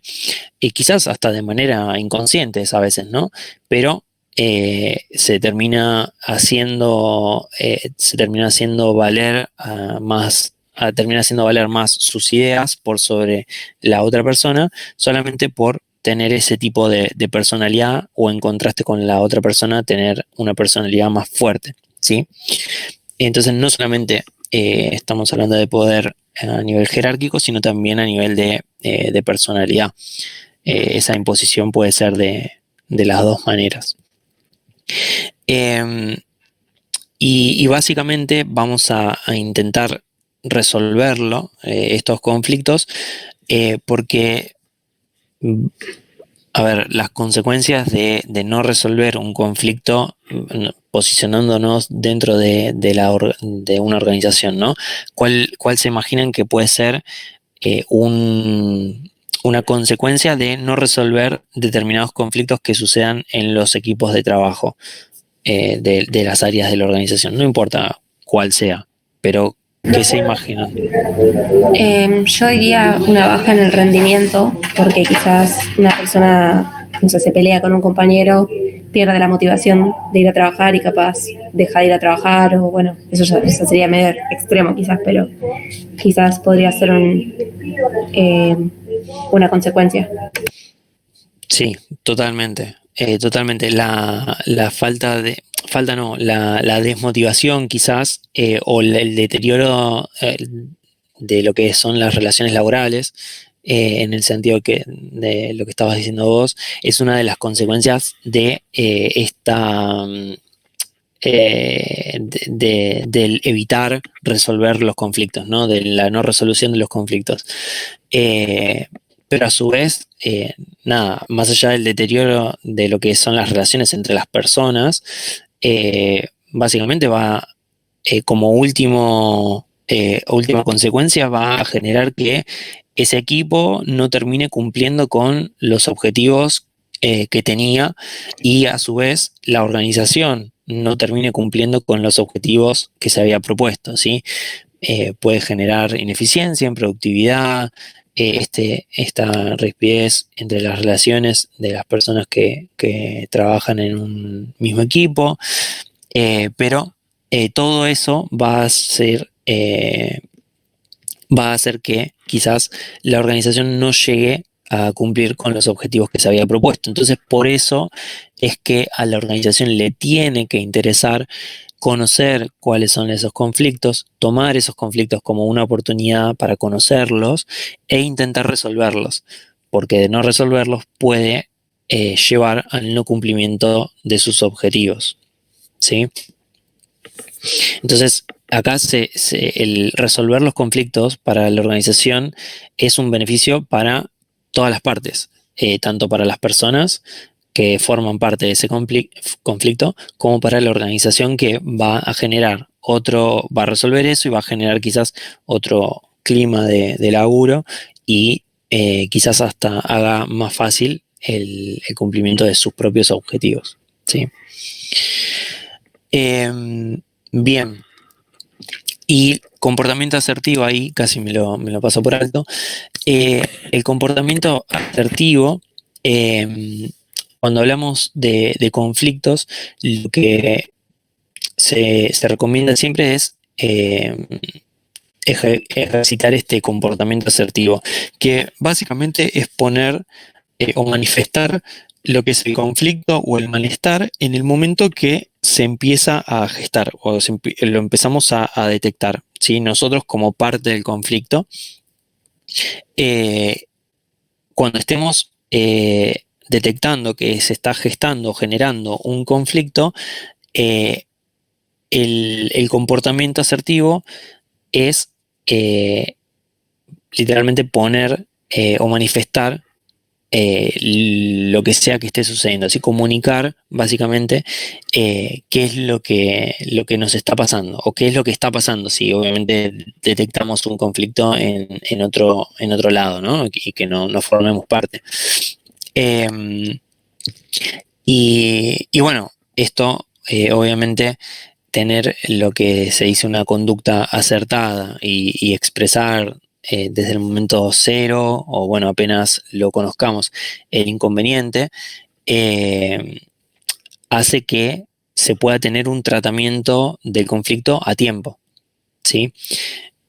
y quizás hasta de manera inconsciente a veces, ¿no? Pero se termina haciendo valer termina haciendo valer más sus ideas por sobre la otra persona solamente por tener ese tipo de personalidad o en contraste con la otra persona tener una personalidad más fuerte, ¿sí? Entonces no solamente estamos hablando de poder a nivel jerárquico, sino también a nivel de personalidad. Esa imposición puede ser de las dos maneras. Y básicamente vamos a intentar resolverlo, estos conflictos, porque, a ver, las consecuencias de no resolver un conflicto posicionándonos dentro de una organización, ¿no? ¿Cuál se imaginan que puede ser una consecuencia de no resolver determinados conflictos que sucedan en los equipos de trabajo de las áreas de la organización? No importa cuál sea, pero ¿Qué se imaginan? Yo diría una baja en el rendimiento, porque quizás una persona, no sé, se pelea con un compañero, pierde la motivación de ir a trabajar y capaz deja de ir a trabajar, o bueno, eso sería medio extremo quizás, pero quizás podría ser una consecuencia. Sí, totalmente. Totalmente. La falta no, la desmotivación quizás, o el deterioro de lo que son las relaciones laborales, en el sentido de lo que estabas diciendo vos, es una de las consecuencias de del evitar resolver los conflictos, ¿no? De la no resolución de los conflictos. Pero a su vez, nada, más allá del deterioro de lo que son las relaciones entre las personas, básicamente va, como última consecuencia, va a generar que ese equipo no termine cumpliendo con los objetivos que tenía, y a su vez la organización no termine cumpliendo con los objetivos que se había propuesto, ¿sí? Puede generar ineficiencia en productividad, esta rigidez entre las relaciones de las personas que trabajan en un mismo equipo, pero todo eso va a hacer que quizás la organización no llegue a cumplir con los objetivos que se había propuesto. Entonces, por eso es que a la organización le tiene que interesar conocer cuáles son esos conflictos, tomar esos conflictos como una oportunidad para conocerlos e intentar resolverlos, porque de no resolverlos puede llevar al no cumplimiento de sus objetivos, ¿sí? Entonces, acá el resolver los conflictos para la organización es un beneficio para todas las partes, tanto para las personas que forman parte de ese conflicto, como para la organización, que va a resolver eso y va a generar quizás otro clima de laburo, y quizás hasta haga más fácil el cumplimiento de sus propios objetivos, ¿sí? Bien. Y comportamiento asertivo, ahí casi me lo paso por alto. El comportamiento asertivo, cuando hablamos de conflictos, lo que se recomienda siempre es ejercitar este comportamiento asertivo, que básicamente es poner o manifestar lo que es el conflicto o el malestar en el momento que se empieza a gestar, o lo empezamos a detectar, ¿sí? Nosotros, como parte del conflicto, cuando estemos detectando que se está gestando o generando un conflicto, el comportamiento asertivo es literalmente poner o manifestar lo que sea que esté sucediendo, así comunicar básicamente qué es lo que nos está pasando, o qué es lo que está pasando si obviamente detectamos un conflicto en otro lado, ¿no? Y que no formemos parte. Y bueno, esto obviamente, tener lo que se dice una conducta acertada y expresar desde el momento cero, o bueno, apenas lo conozcamos, el inconveniente, hace que se pueda tener un tratamiento del conflicto a tiempo, ¿sí?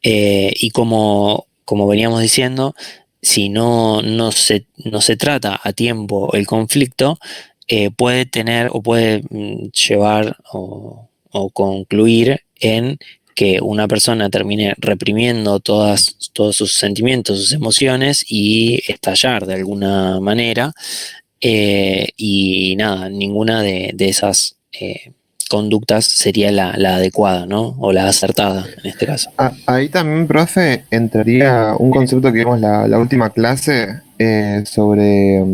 Y como veníamos diciendo, si no se trata a tiempo el conflicto, puede tener o puede llevar o concluir en que una persona termine reprimiendo todos sus sentimientos, sus emociones, y estallar de alguna manera, y nada, ninguna de esas conductas sería la adecuada, ¿no? O la acertada en este caso. Ahí también, profe, entraría un concepto que vimos la última clase sobre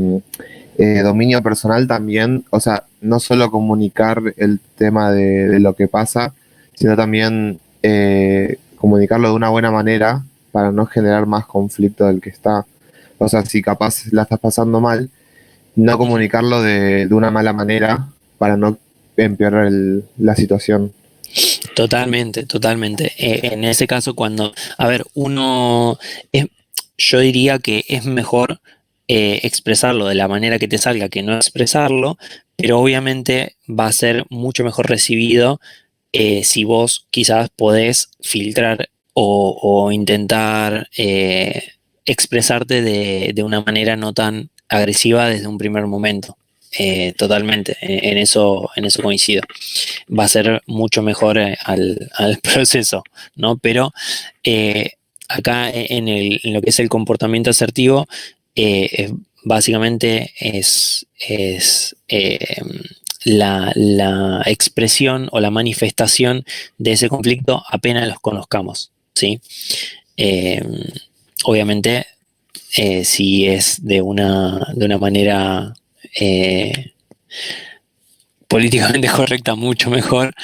dominio personal también. O sea, no solo comunicar el tema de lo que pasa, sino también comunicarlo de una buena manera para no generar más conflicto del que está. O sea, si capaz la estás pasando mal, no comunicarlo de una mala manera para no empeorar la situación. Totalmente, totalmente. En ese caso, a ver, yo diría que es mejor expresarlo de la manera que te salga que no expresarlo, pero obviamente va a ser mucho mejor recibido si vos quizás podés filtrar o intentar expresarte de una manera no tan agresiva desde un primer momento. Totalmente, en eso coincido. Va a ser mucho mejor al proceso, ¿no? Pero acá en lo que es el comportamiento asertivo, básicamente la expresión o la manifestación de ese conflicto apenas los conozcamos, ¿sí? Eh, Obviamente, si es de una manera políticamente correcta, mucho mejor,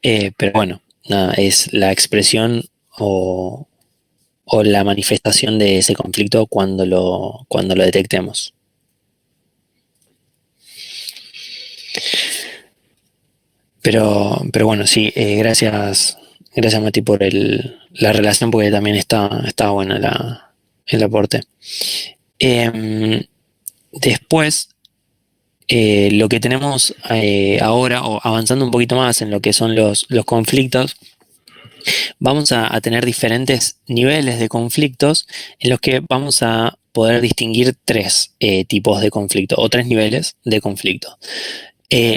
pero bueno, nada, es la expresión o la manifestación de ese conflicto cuando lo detectemos. Pero bueno, sí, gracias Mati por la relación, porque también está buena el aporte. Después, lo que tenemos ahora, o avanzando un poquito más en lo que son los conflictos, vamos a tener diferentes niveles de conflictos en los que vamos a poder distinguir tres tipos de conflicto o tres niveles de conflicto.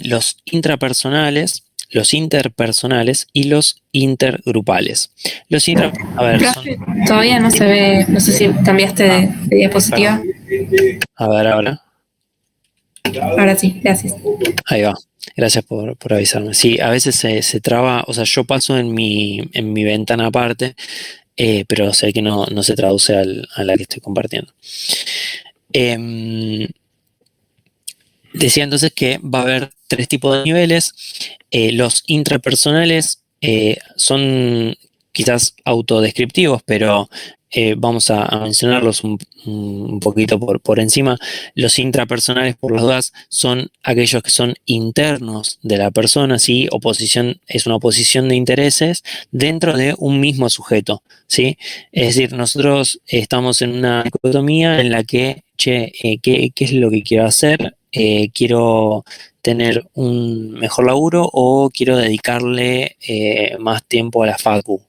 Los intrapersonales, los interpersonales y los intergrupales. A ver, Todavía no se ve, no sé si cambiaste de diapositiva. A ver, ahora. Ahora sí, gracias. Ahí va. Gracias por avisarme. Sí, a veces se traba, o sea, yo paso en mi ventana aparte, pero sé que no se traduce a la que estoy compartiendo. Decía entonces que va a haber tres tipos de niveles. Los intrapersonales son quizás autodescriptivos, pero vamos a mencionarlos un poquito por encima. Los intrapersonales, por las dudas, son aquellos que son internos de la persona, ¿sí? Es una oposición de intereses dentro de un mismo sujeto, ¿sí? Es decir, nosotros estamos en una dicotomía en la que, ¿qué es lo que quiero hacer? Quiero tener un mejor laburo o quiero dedicarle más tiempo a la facu.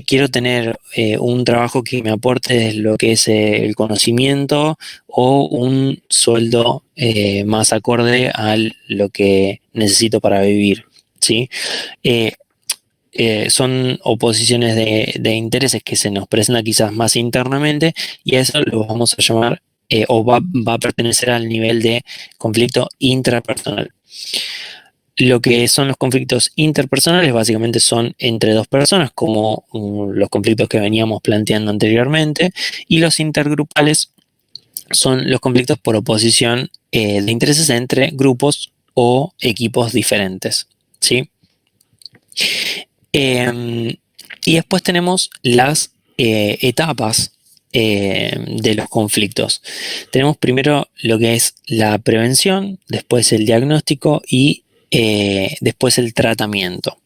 Quiero tener un trabajo que me aporte lo que es el conocimiento o un sueldo más acorde a lo que necesito para vivir, ¿sí? Son oposiciones de intereses que se nos presentan quizás más internamente, y a eso lo vamos a llamar o va a pertenecer al nivel de conflicto intrapersonal. Lo que son los conflictos interpersonales básicamente son entre dos personas, como los conflictos que veníamos planteando anteriormente, y los intergrupales son los conflictos por oposición de intereses entre grupos o equipos diferentes, ¿sí? Y después tenemos las etapas de los conflictos. Tenemos primero lo que es la prevención, después el diagnóstico y después el tratamiento.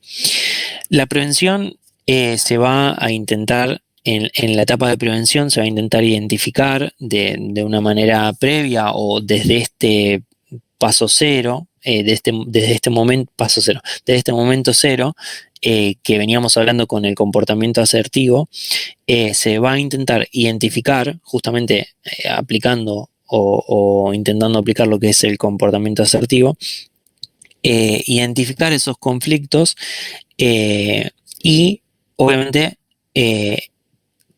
La prevención se va a intentar, en la etapa de prevención se va a intentar identificar de una manera previa o desde este paso cero, desde este momento, desde este momento cero, que veníamos hablando con el comportamiento asertivo, se va a intentar identificar, justamente aplicando o intentando aplicar lo que es el comportamiento asertivo, identificar esos conflictos y obviamente,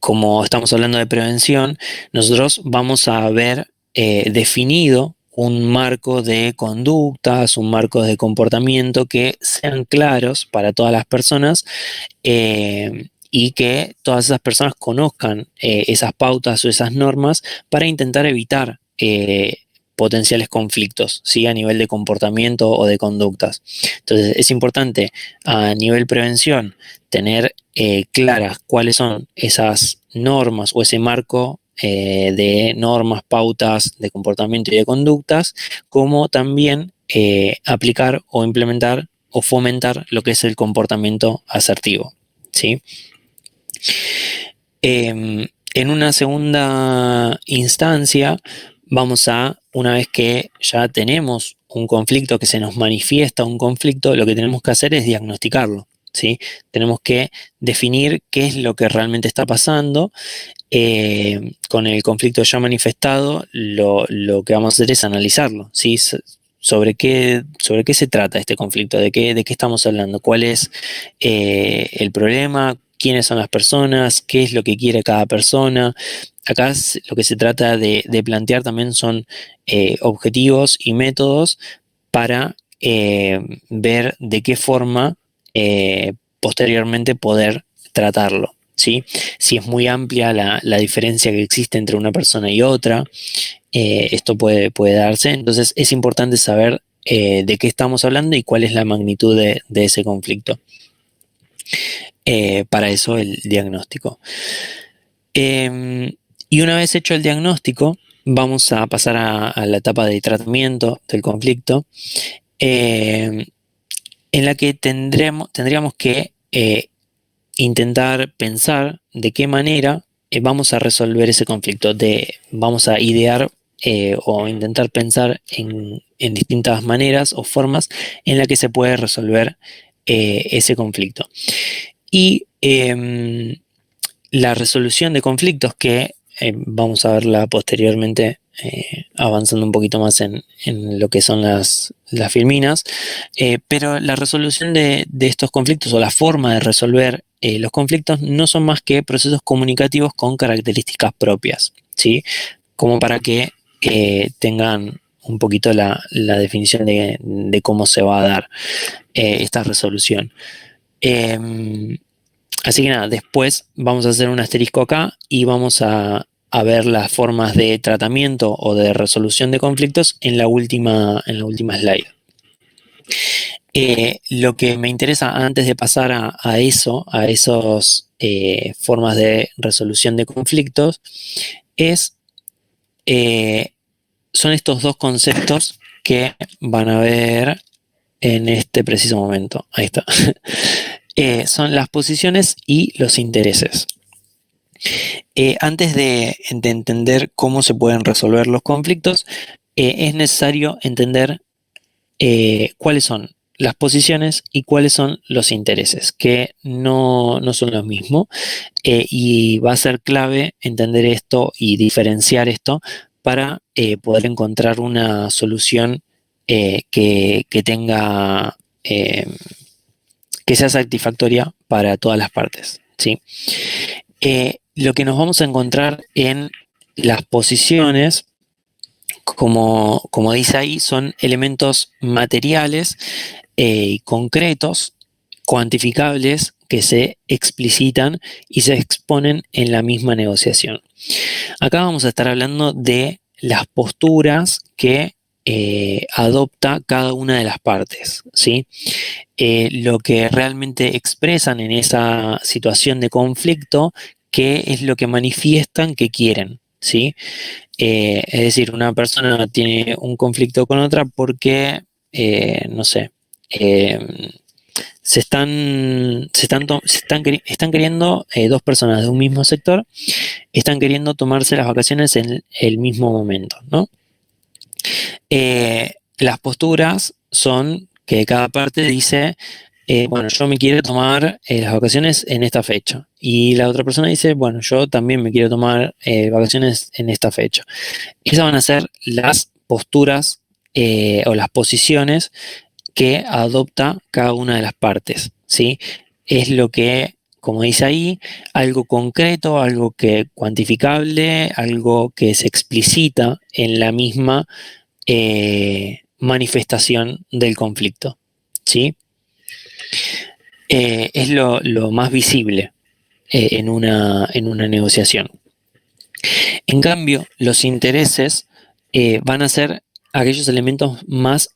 como estamos hablando de prevención, nosotros vamos a haber definido un marco de conductas, un marco de comportamiento que sean claros para todas las personas y que todas esas personas conozcan esas pautas o esas normas para intentar evitar potenciales conflictos, ¿sí? A nivel de comportamiento o de conductas. Entonces es importante a nivel prevención tener claras cuáles son esas normas o ese marco de normas, pautas de comportamiento y de conductas, como también aplicar o implementar o fomentar lo que es el comportamiento asertivo, ¿sí? En una segunda instancia, vamos a, una vez que ya tenemos un conflicto, que se nos manifiesta un conflicto, lo que tenemos que hacer es diagnosticarlo, ¿sí? Tenemos que definir qué es lo que realmente está pasando. Con el conflicto ya manifestado, lo que vamos a hacer es analizarlo, ¿sí? ¿Sobre qué se trata este conflicto? ¿De qué estamos hablando? ¿Cuál es el problema? ¿Quiénes son las personas? ¿Qué es lo que quiere cada persona? Acá lo que se trata de plantear también son objetivos y métodos para ver de qué forma posteriormente poder tratarlo, ¿sí? Si es muy amplia la diferencia que existe entre una persona y otra, esto puede darse. Entonces es importante saber de qué estamos hablando y cuál es la magnitud de ese conflicto. Para eso el diagnóstico. Y una vez hecho el diagnóstico, vamos a pasar a la etapa de tratamiento del conflicto, en la que tendríamos que intentar pensar de qué manera vamos a resolver ese conflicto. Vamos a idear o intentar pensar en distintas maneras o formas en la que se puede resolver ese conflicto. Y la resolución de conflictos, que vamos a verla posteriormente avanzando un poquito más en lo que son las filminas, pero la resolución de estos conflictos o la forma de resolver los conflictos no son más que procesos comunicativos con características propias, ¿sí? Como para que tengan un poquito la definición de cómo se va a dar esta resolución. Así que nada, después vamos a hacer un asterisco acá y vamos a ver las formas de tratamiento o de resolución de conflictos en la última slide. Lo que me interesa antes de pasar a esas formas de resolución de conflictos, son estos dos conceptos que van a ver en este preciso momento. Ahí está. Son las posiciones y los intereses. Antes de entender cómo se pueden resolver los conflictos, es necesario entender cuáles son las posiciones y cuáles son los intereses, que no son los mismos, y va a ser clave entender esto y diferenciar esto para poder encontrar una solución que tenga que sea satisfactoria para todas las partes, ¿sí? Lo que nos vamos a encontrar en las posiciones, como dice ahí, son elementos materiales y concretos, cuantificables, que se explicitan y se exponen en la misma negociación. Acá vamos a estar hablando de las posturas que adopta cada una de las partes, ¿sí? Lo que realmente expresan en esa situación de conflicto, qué es lo que manifiestan que quieren, ¿sí? Es decir, una persona tiene un conflicto con otra porque, no sé, están queriendo, dos personas de un mismo sector, están queriendo tomarse las vacaciones en el mismo momento, ¿no? Las posturas son que cada parte dice, bueno, yo me quiero tomar las vacaciones en esta fecha. Y la otra persona dice, bueno, yo también me quiero tomar vacaciones en esta fecha. Esas van a ser las posturas o las posiciones que adopta cada una de las partes, ¿sí? Es lo que, como dice ahí, algo concreto, algo que cuantificable, algo que se explicita en la misma manifestación del conflicto, ¿sí? Es lo más visible en una negociación. En cambio, los intereses van a ser aquellos elementos más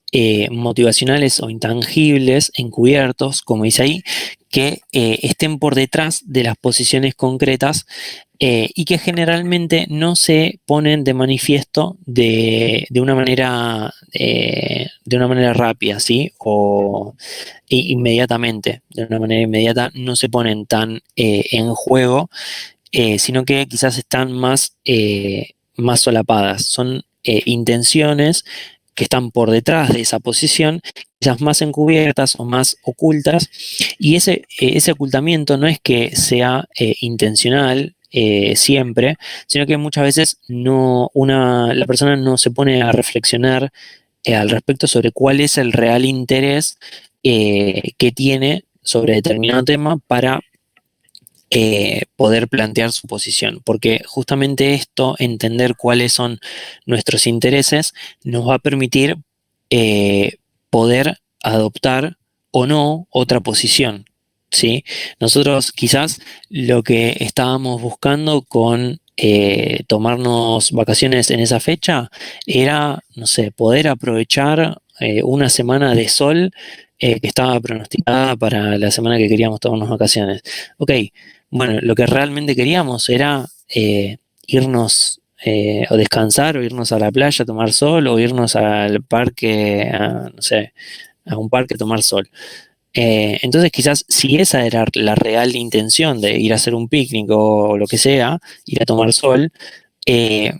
motivacionales o intangibles, encubiertos, como dice ahí, que estén por detrás de las posiciones concretas y que generalmente no se ponen de manifiesto de una manera rápida, ¿sí? O inmediatamente, de una manera inmediata, no se ponen tan en juego, sino que quizás están más solapadas. Son intenciones que están por detrás de esa posición, quizás más encubiertas o más ocultas, y ese ocultamiento no es que sea intencional siempre, sino que muchas veces la persona no se pone a reflexionar al respecto sobre cuál es el real interés que tiene sobre determinado tema para poder plantear su posición, porque justamente esto, entender cuáles son nuestros intereses, nos va a permitir poder adoptar o no otra posición, ¿sí? Nosotros quizás lo que estábamos buscando con tomarnos vacaciones en esa fecha era, no sé, poder aprovechar una semana de sol que estaba pronosticada para la semana que queríamos tomarnos vacaciones. Ok, bueno, lo que realmente queríamos era irnos o descansar, o irnos a la playa a tomar sol, o irnos al parque, no sé, a un parque a tomar sol. Entonces quizás si esa era la real intención de ir a hacer un picnic o lo que sea, ir a tomar sol, eh,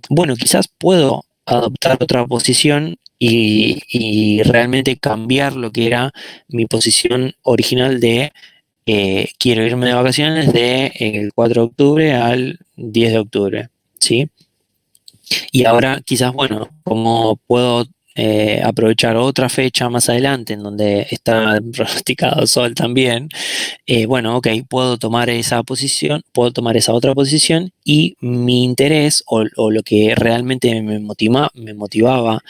bueno, quizás puedo adoptar otra posición y realmente cambiar lo que era mi posición original de quiero irme de vacaciones el 4 de octubre al 10 de octubre, ¿sí? Y ahora quizás, bueno, como puedo aprovechar otra fecha más adelante en donde está pronosticado sol también, bueno, ok, puedo tomar esa posición, puedo tomar esa otra posición, y mi interés o lo que realmente me motivaba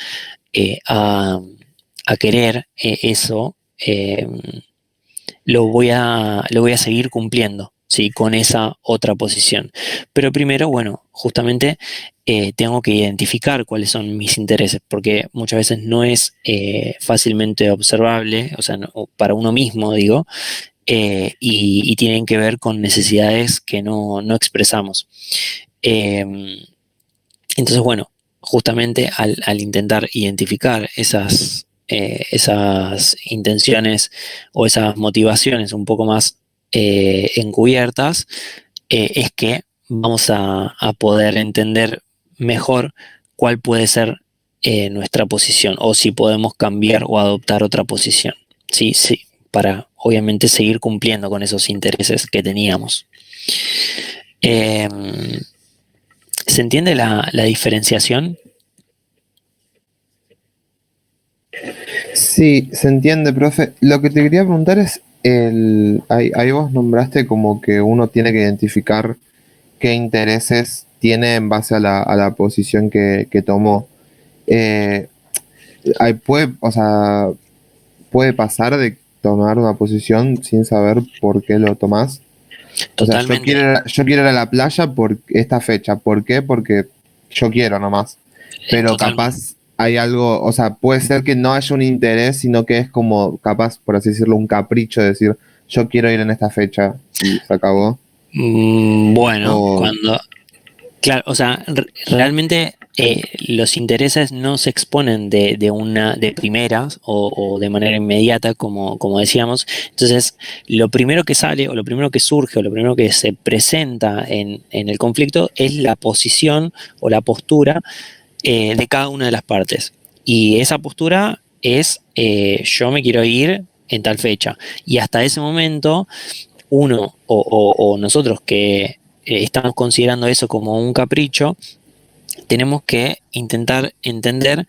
a querer eso, lo voy a seguir cumpliendo, ¿sí? Con esa otra posición. Pero primero, bueno, justamente tengo que identificar cuáles son mis intereses, porque muchas veces no es fácilmente observable, o sea, para uno mismo, digo, y tienen que ver con necesidades que no expresamos. Entonces, bueno, justamente al intentar identificar esas intenciones o esas motivaciones un poco más encubiertas, es que vamos a poder entender mejor cuál puede ser nuestra posición, o si podemos cambiar o adoptar otra posición. Sí, sí, para obviamente seguir cumpliendo con esos intereses que teníamos. ¿Se entiende la diferenciación? Sí, se entiende, profe. Lo que te quería preguntar es, ahí vos nombraste como que uno tiene que identificar qué intereses tiene en base a la posición que tomó. Eh, o sea, puede pasar de tomar una posición sin saber por qué lo tomás. O sea, Totalmente. yo quiero ir a la playa por esta fecha. ¿Por qué? Porque yo quiero nomás. Pero Totalmente. capaz hay algo, o sea, puede ser que no haya un interés, sino que es como capaz, por así decirlo, un capricho de decir, yo quiero ir en esta fecha y se acabó. Bueno, O, claro, o sea, realmente los intereses no se exponen de primeras o de manera inmediata, como decíamos. Entonces, lo primero que sale, o lo primero que surge, o lo primero que se presenta en el conflicto es la posición o la postura de cada una de las partes. Y esa postura es yo me quiero ir en tal fecha. Y hasta ese momento, uno o nosotros que estamos considerando eso como un capricho, tenemos que intentar entender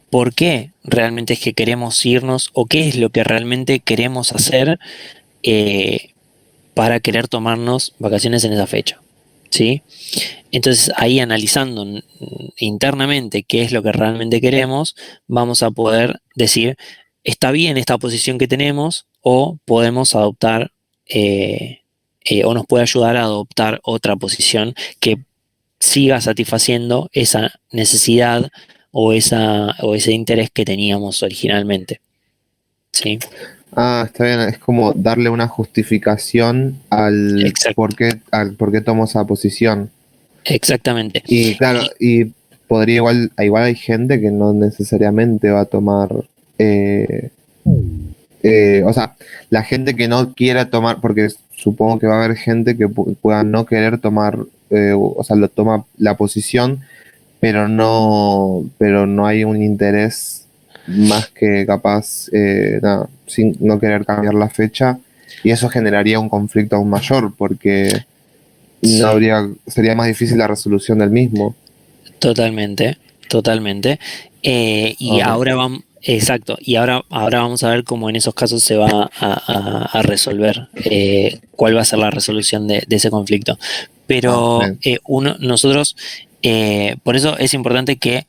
por qué realmente es que queremos irnos, o qué es lo que realmente queremos hacer eh, para querer tomarnos vacaciones en esa fecha. ¿Sí? Entonces ahí, analizando internamente qué es lo que realmente queremos, vamos a poder decir, está bien esta posición que tenemos, o podemos adoptar o nos puede ayudar a adoptar otra posición que siga satisfaciendo esa necesidad o ese interés que teníamos originalmente. ¿Sí? Ah, está bien, es como darle una justificación Exacto. al por qué tomo esa posición. Exactamente. Y claro, Y y igual hay gente que no necesariamente va a tomar, eh, o sea, la gente que no quiera tomar, porque supongo que va a haber gente que pueda no querer tomar, o sea, lo toma la posición, pero no hay un interés más que capaz, nada, sin no querer cambiar la fecha, y eso generaría un conflicto aún mayor, porque no sí, habría, sería más difícil la resolución del mismo. totalmente, totalmente. Y Ok. ahora vamos, exacto, y ahora vamos a ver cómo en esos casos se va a resolver, cuál va a ser la resolución de ese conflicto. Ah, Pero bien. nosotros, por eso es importante que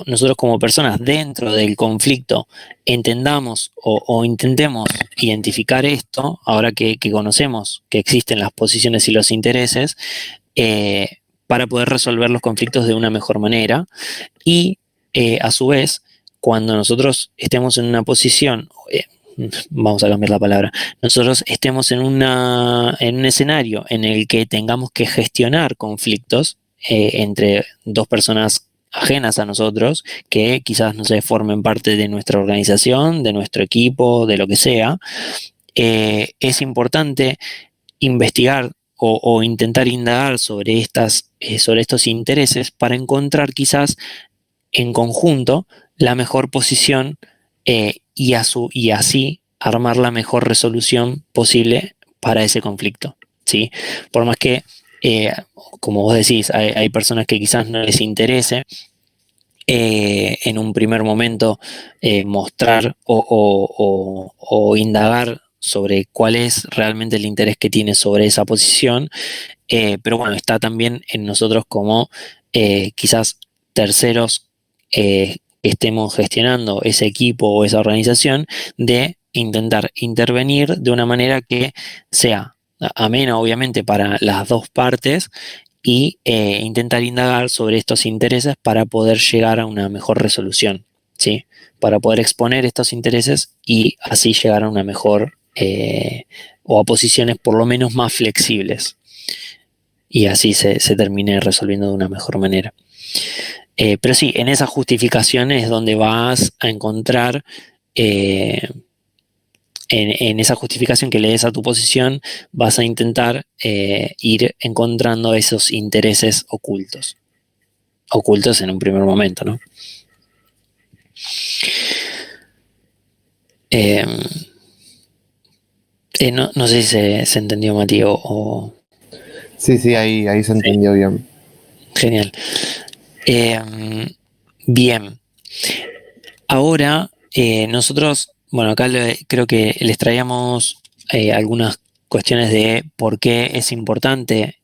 nosotros como personas dentro del conflicto entendamos o intentemos identificar esto, ahora que conocemos que existen las posiciones y los intereses, eh, para poder resolver los conflictos de una mejor manera y a su vez, cuando nosotros estemos en una posición, vamos a cambiar la palabra, nosotros estemos en un escenario en el que tengamos que gestionar conflictos entre dos personas ajenas a nosotros, que quizás no se formen parte de nuestra organización, de nuestro equipo, de lo que sea, es importante investigar o intentar indagar sobre estos intereses para encontrar quizás en conjunto la mejor posición y así armar la mejor resolución posible para ese conflicto, ¿sí? Por más que, eh, como vos decís, hay personas que quizás no les interese en un primer momento mostrar o indagar sobre cuál es realmente el interés que tiene sobre esa posición, pero bueno, está también en nosotros como quizás terceros que estemos gestionando ese equipo o esa organización, de intentar intervenir de una manera que sea amena, obviamente, para las dos partes y intentar indagar sobre estos intereses para poder llegar a una mejor resolución, ¿sí? Para poder exponer estos intereses y así llegar a una mejor o a posiciones por lo menos más flexibles y así se termine resolviendo de una mejor manera. Pero sí, en esa justificación es donde vas a encontrar, eh, en esa justificación que le des a tu posición, vas a intentar ir encontrando esos intereses ocultos en un primer momento, ¿no? Eh, no sé si se entendió, Mati, Sí, sí, ahí se sí, entendió bien. genial. Eh, Bien, ahora nosotros, bueno, acá creo que les traíamos algunas cuestiones de por qué es importante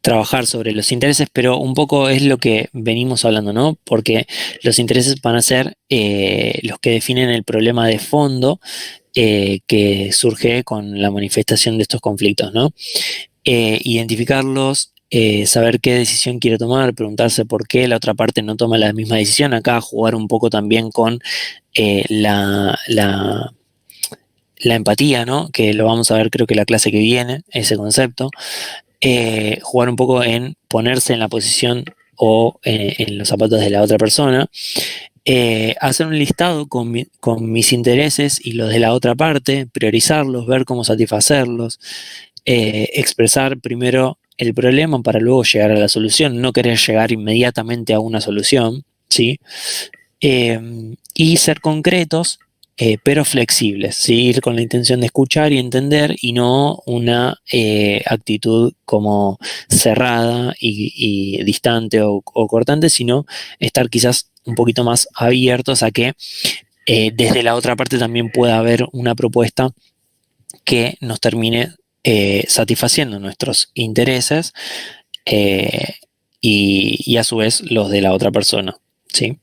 trabajar sobre los intereses, pero un poco es lo que venimos hablando, ¿no? Porque los intereses van a ser los que definen el problema de fondo que surge con la manifestación de estos conflictos, ¿no? Identificarlos, saber qué decisión quiere tomar, preguntarse por qué la otra parte no toma la misma decisión. Acá jugar un poco también con la empatía, ¿no? Que lo vamos a ver creo que la clase que viene, ese concepto. Jugar un poco en ponerse en la posición o en los zapatos de la otra persona. Hacer un listado con mis intereses y los de la otra parte, priorizarlos, ver cómo satisfacerlos, expresar primero el problema para luego llegar a la solución, no querer llegar inmediatamente a una solución, ¿sí? Y ser concretos, pero flexibles, ¿sí? Ir con la intención de escuchar y entender y no una actitud como cerrada y distante o cortante, sino estar quizás un poquito más abiertos a que desde la otra parte también pueda haber una propuesta que nos termine satisfaciendo nuestros intereses eh, y a su vez los de la otra persona, ¿sí?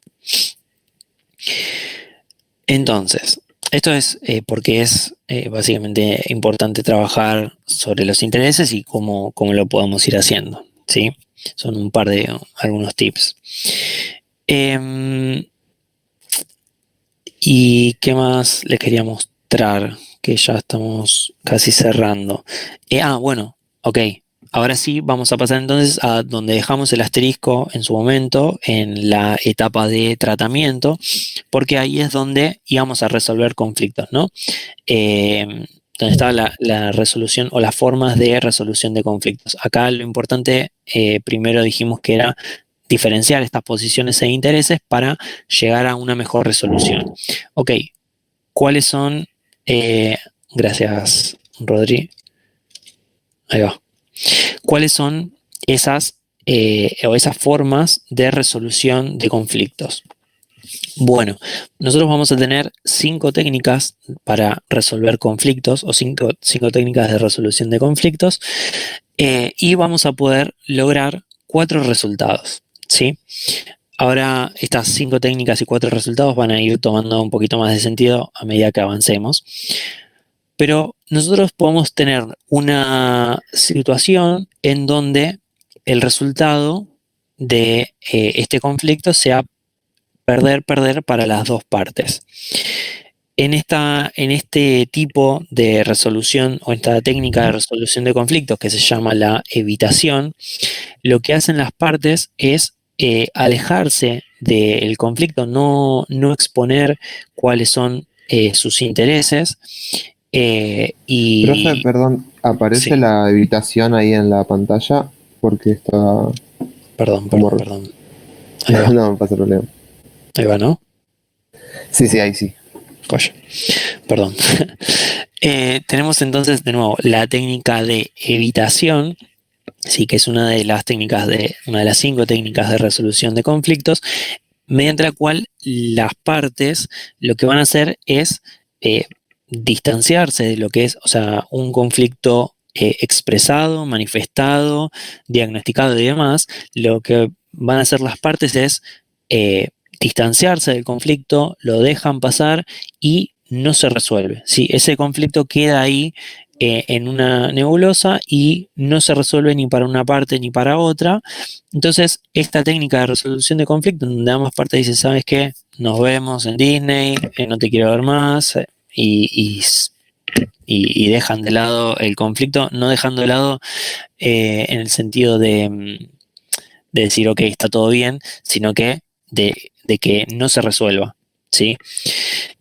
Entonces, esto es porque es básicamente importante trabajar sobre los intereses y cómo lo podemos ir haciendo, ¿sí? Son un par de algunos tips. ¿Y qué más les quería mostrar? Que ya estamos casi cerrando. Bueno, ok. Ahora sí, vamos a pasar entonces a donde dejamos el asterisco en su momento, en la etapa de tratamiento, porque ahí es donde íbamos a resolver conflictos, ¿no? Donde está la resolución o las formas de resolución de conflictos. Acá lo importante, primero dijimos que era diferenciar estas posiciones e intereses para llegar a una mejor resolución. Ok, ¿cuáles son? Gracias, Rodri. Ahí va. ¿Cuáles son esas o esas formas de resolución de conflictos? Bueno, nosotros vamos a tener 5 técnicas para resolver conflictos o 5 técnicas de resolución de conflictos y vamos a poder lograr 4 resultados, ¿sí? Ahora estas 5 técnicas y 4 resultados van a ir tomando un poquito más de sentido a medida que avancemos. Pero nosotros podemos tener una situación en donde el resultado de este conflicto sea perder para las dos partes. En este tipo de resolución o esta técnica de resolución de conflictos que se llama la evitación, lo que hacen las partes es alejarse del conflicto, no exponer cuáles son sus intereses. Profe, perdón, ¿aparece Sí. la evitación ahí en la pantalla? Porque está... Perdón. Ahí No, va, no me pasa problema. ¿no? Sí, ahí sí. Coño, perdón. Tenemos entonces de nuevo la técnica de evitación, sí, que es una de las 5 técnicas de resolución de conflictos, mediante la cual las partes lo que van a hacer es distanciarse de lo que es, o sea, un conflicto expresado, manifestado, diagnosticado y demás. Lo que van a hacer las partes es distanciarse del conflicto, lo dejan pasar y no se resuelve, ¿sí? Ese conflicto queda ahí en una nebulosa y no se resuelve ni para una parte ni para otra. Entonces, esta técnica de resolución de conflicto, donde ambas partes dicen, ¿sabes qué? Nos vemos en Disney, no te quiero ver más, y dejan de lado el conflicto, no dejando de lado en el sentido de decir, ok, está todo bien, sino que de que no se resuelva, ¿sí?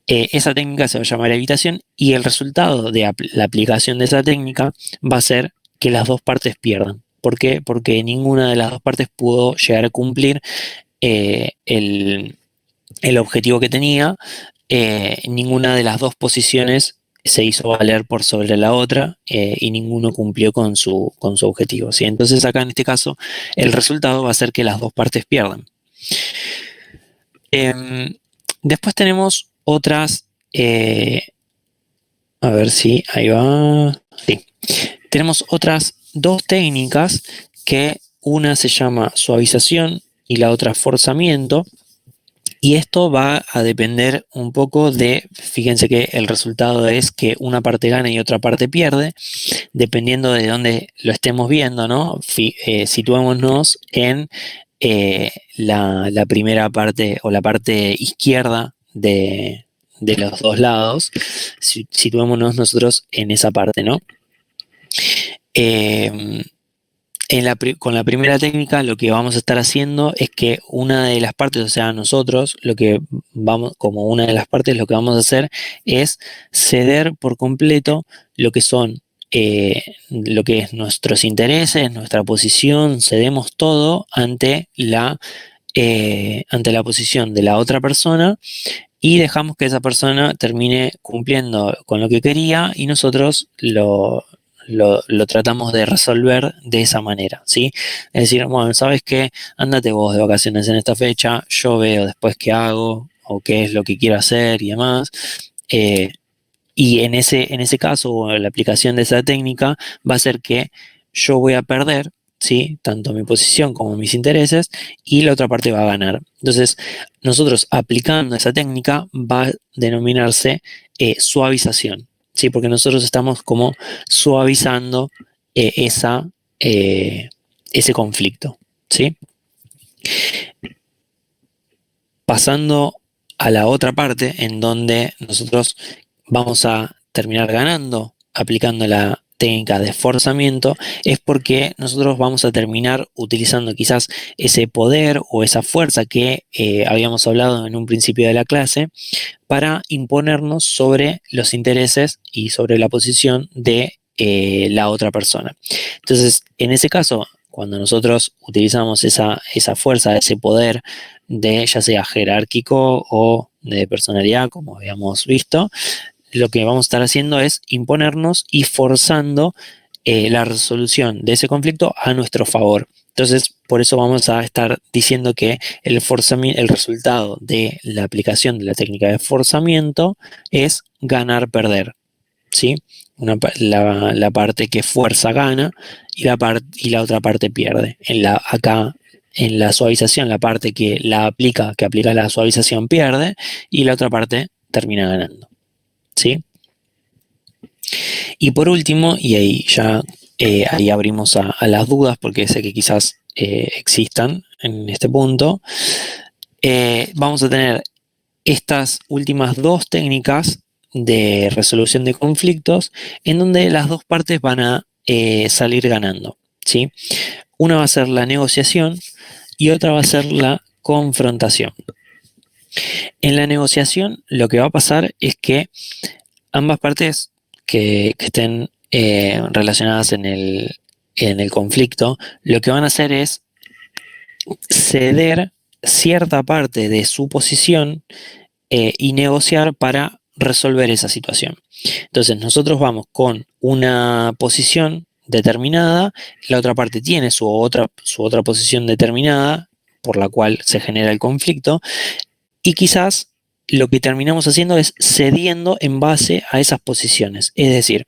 Esa técnica se va a llamar evitación y el resultado de la aplicación de esa técnica va a ser que las dos partes pierdan. ¿Por qué? Porque ninguna de las dos partes pudo llegar a cumplir el objetivo que tenía. Ninguna de las dos posiciones se hizo valer por sobre la otra y ninguno cumplió con su objetivo, ¿sí? Entonces acá en este caso el resultado va a ser que las dos partes pierdan. Después tenemos otras, a ver si ahí va, sí. Tenemos otras 2 técnicas que una se llama suavización y la otra forzamiento. Y esto va a depender un poco de, fíjense que el resultado es que una parte gana y otra parte pierde, dependiendo de dónde lo estemos viendo, ¿no? Situémonos en la primera parte o la parte izquierda de los dos lados, situémonos nosotros en esa parte, ¿no? Con la primera técnica lo que vamos a estar haciendo es que una de las partes, o sea, nosotros, como una de las partes, lo que vamos a hacer es ceder por completo lo que son, lo que es nuestros intereses, nuestra posición, cedemos todo ante la posición de la otra persona y dejamos que esa persona termine cumpliendo con lo que quería y nosotros lo tratamos de resolver de esa manera, ¿sí? Es decir, bueno, ¿sabes qué? Ándate vos de vacaciones en esta fecha, yo veo después qué hago o qué es lo que quiero hacer y demás. Y en ese caso, la aplicación de esa técnica va a ser que yo voy a perder, ¿sí? Tanto mi posición como mis intereses y la otra parte va a ganar. Entonces, nosotros aplicando esa técnica va a denominarse suavización. Sí, porque nosotros estamos como suavizando ese conflicto, ¿sí? Pasando a la otra parte en donde nosotros vamos a terminar ganando aplicando la técnica de forzamiento, es porque nosotros vamos a terminar utilizando quizás ese poder o esa fuerza que habíamos hablado en un principio de la clase para imponernos sobre los intereses y sobre la posición de la otra persona. Entonces, en ese caso, cuando nosotros utilizamos esa fuerza, ese poder de ya sea jerárquico o de personalidad, como habíamos visto, lo que vamos a estar haciendo es imponernos y forzando la resolución de ese conflicto a nuestro favor. Entonces, por eso vamos a estar diciendo que el resultado de la aplicación de la técnica de forzamiento es ganar-perder, ¿sí? La parte que fuerza gana y la otra parte pierde. Acá en la suavización, la parte que aplica la suavización pierde y la otra parte termina ganando, ¿sí? Y por último, y ahí ya ahí abrimos a las dudas porque sé que quizás existan en este punto, vamos a tener estas últimas dos técnicas de resolución de conflictos en donde las dos partes van a salir ganando, ¿sí? Una va a ser la negociación y otra va a ser la confrontación. En la negociación lo que va a pasar es que ambas partes que estén relacionadas en el conflicto, lo que van a hacer es ceder cierta parte de su posición y negociar para resolver esa situación. Entonces nosotros vamos con una posición determinada, la otra parte tiene su otra posición determinada por la cual se genera el conflicto, y quizás lo que terminamos haciendo es cediendo en base a esas posiciones. Es decir,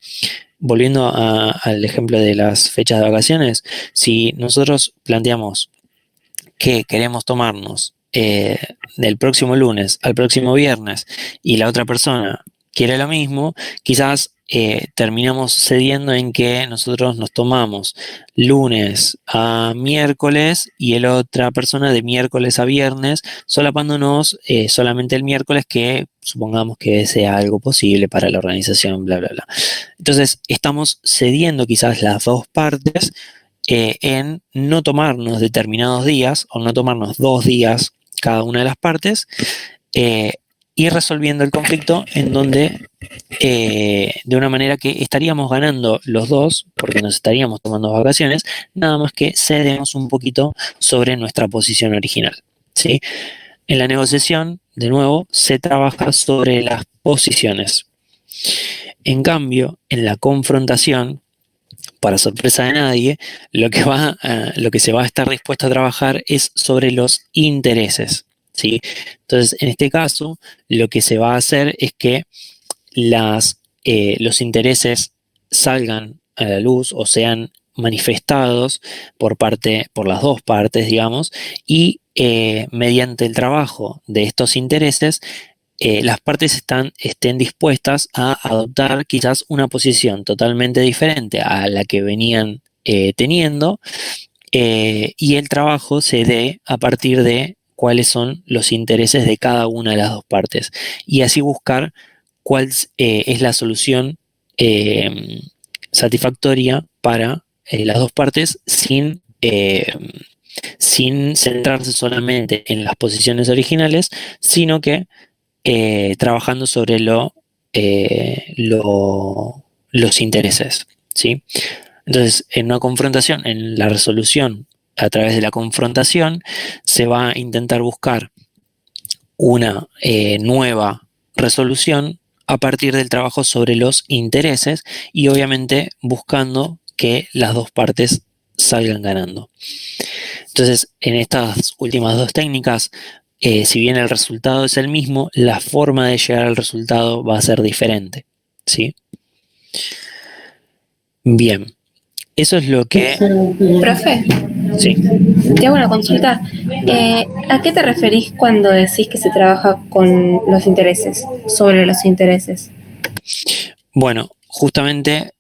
volviendo al ejemplo de las fechas de vacaciones, si nosotros planteamos que queremos tomarnos del próximo lunes al próximo viernes y la otra persona quiere lo mismo, quizás terminamos cediendo en que nosotros nos tomamos lunes a miércoles y la otra persona de miércoles a viernes, solapándonos solamente el miércoles, que supongamos que sea algo posible para la organización, bla, bla, bla. Entonces estamos cediendo quizás las dos partes en no tomarnos determinados días o no tomarnos 2 días cada una de las partes, y resolviendo el conflicto en donde de una manera que estaríamos ganando los dos porque nos estaríamos tomando vacaciones, nada más que cedemos un poquito sobre nuestra posición original, ¿sí? En la negociación, de nuevo, se trabaja sobre las posiciones. En cambio, en la confrontación, para sorpresa de nadie, lo que se va a estar dispuesto a trabajar es sobre los intereses, ¿sí? Entonces, en este caso, lo que se va a hacer es que los intereses salgan a la luz o sean manifestados por las dos partes, digamos, y mediante el trabajo de estos intereses, las partes estén dispuestas a adoptar quizás una posición totalmente diferente a la que venían teniendo, y el trabajo se dé a partir de cuáles son los intereses de cada una de las dos partes, y así buscar cuál es la solución satisfactoria para las dos partes sin centrarse solamente en las posiciones originales, sino que trabajando sobre los intereses, ¿sí? Entonces, en una confrontación, en la resolución a través de la confrontación, se va a intentar buscar una nueva resolución a partir del trabajo sobre los intereses y obviamente buscando que las dos partes salgan ganando. Entonces, en estas últimas dos técnicas, si bien el resultado es el mismo, la forma de llegar al resultado va a ser diferente, ¿sí? Bien, eso es lo que... Profe, Sí. te hago una consulta. ¿A qué te referís cuando decís que se trabaja con los intereses, sobre los intereses? Bueno, justamente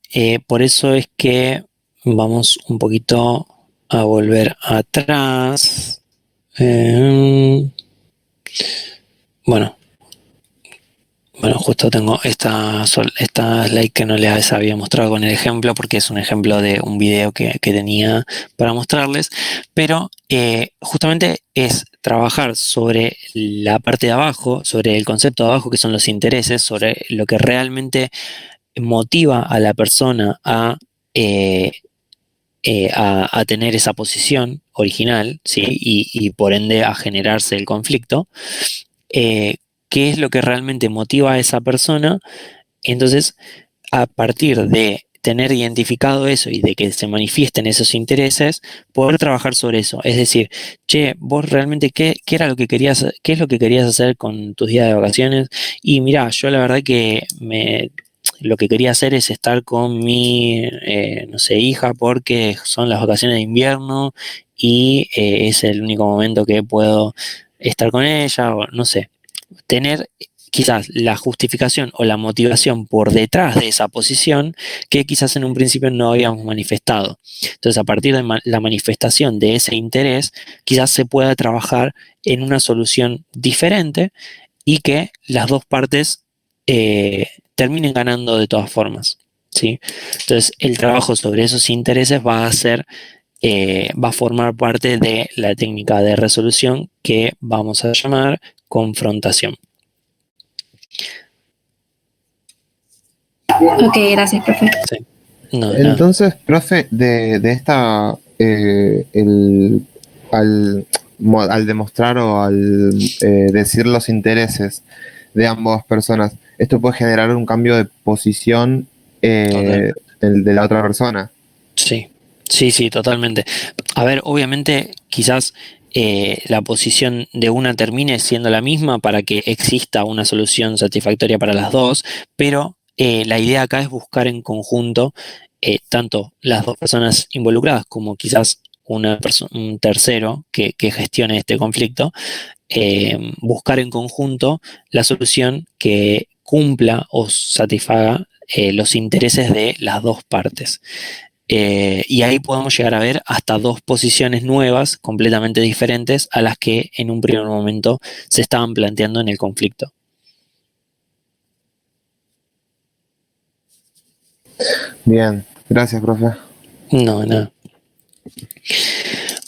por eso es que vamos un poquito a volver atrás. Bueno, Bueno, justo tengo esta slide que no les había mostrado con el ejemplo, porque es un ejemplo de un video que tenía para mostrarles, pero justamente es trabajar sobre la parte de abajo, sobre el concepto de abajo, que son los intereses, sobre lo que realmente motiva a la persona a tener esa posición original, ¿sí? Y por ende a generarse el conflicto. ¿Qué es lo que realmente motiva a esa persona? Entonces, a partir de tener identificado eso y de que se manifiesten esos intereses, poder trabajar sobre eso. Es decir, che, vos realmente qué era lo que querías, qué es lo que querías hacer con tus días de vacaciones. Y mirá, yo la verdad que lo que quería hacer es estar con mi, no sé, hija, porque son las vacaciones de invierno y es el único momento que puedo estar con ella, o no sé, tener quizás la justificación o la motivación por detrás de esa posición que quizás en un principio no habíamos manifestado. Entonces, a partir de la manifestación de ese interés, quizás se pueda trabajar en una solución diferente y que las dos partes terminen ganando de todas formas, ¿sí? Entonces, el trabajo sobre esos intereses va a formar parte de la técnica de resolución que vamos a llamar confrontación. Ok, gracias, profe. Sí. No, Entonces, profe, de esta, al demostrar o al decir los intereses de ambas personas, esto puede generar un cambio de posición de la otra persona. Sí, sí, totalmente. A ver, obviamente, quizás la posición de una termine siendo la misma para que exista una solución satisfactoria para las dos, pero la idea acá es buscar en conjunto tanto las dos personas involucradas como quizás un tercero que gestione este conflicto, buscar en conjunto la solución que cumpla o satisfaga los intereses de las dos partes. Y ahí podemos llegar a ver hasta dos posiciones nuevas, completamente diferentes a las que en un primer momento se estaban planteando en el conflicto. Bien, gracias, profe. No, nada.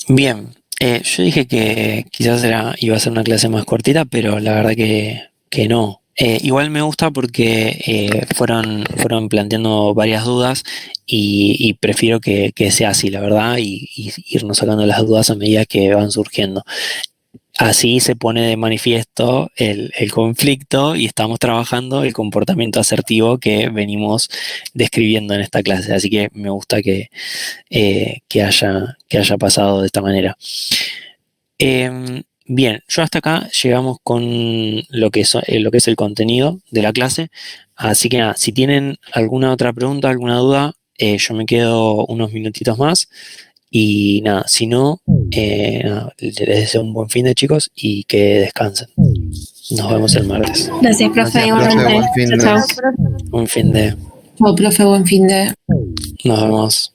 Bien, yo dije que quizás iba a ser una clase más cortita, pero la verdad que no. Igual me gusta porque fueron planteando varias dudas y prefiero que sea así, la verdad, y irnos sacando las dudas a medida que van surgiendo. Así se pone de manifiesto el conflicto y estamos trabajando el comportamiento asertivo que venimos describiendo en esta clase. Así que me gusta que haya pasado de esta manera. Bien, yo hasta acá llegamos con lo que es el contenido de la clase. Así que nada, si tienen alguna otra pregunta, alguna duda, yo me quedo unos minutitos más. Y nada, si no, les deseo un buen fin de, chicos, y que descansen. Nos vemos el martes. Gracias, profe. Gracias, profe, buen fin de. Chao, chao. Un fin de. Chao, profe, buen fin de. Nos vemos.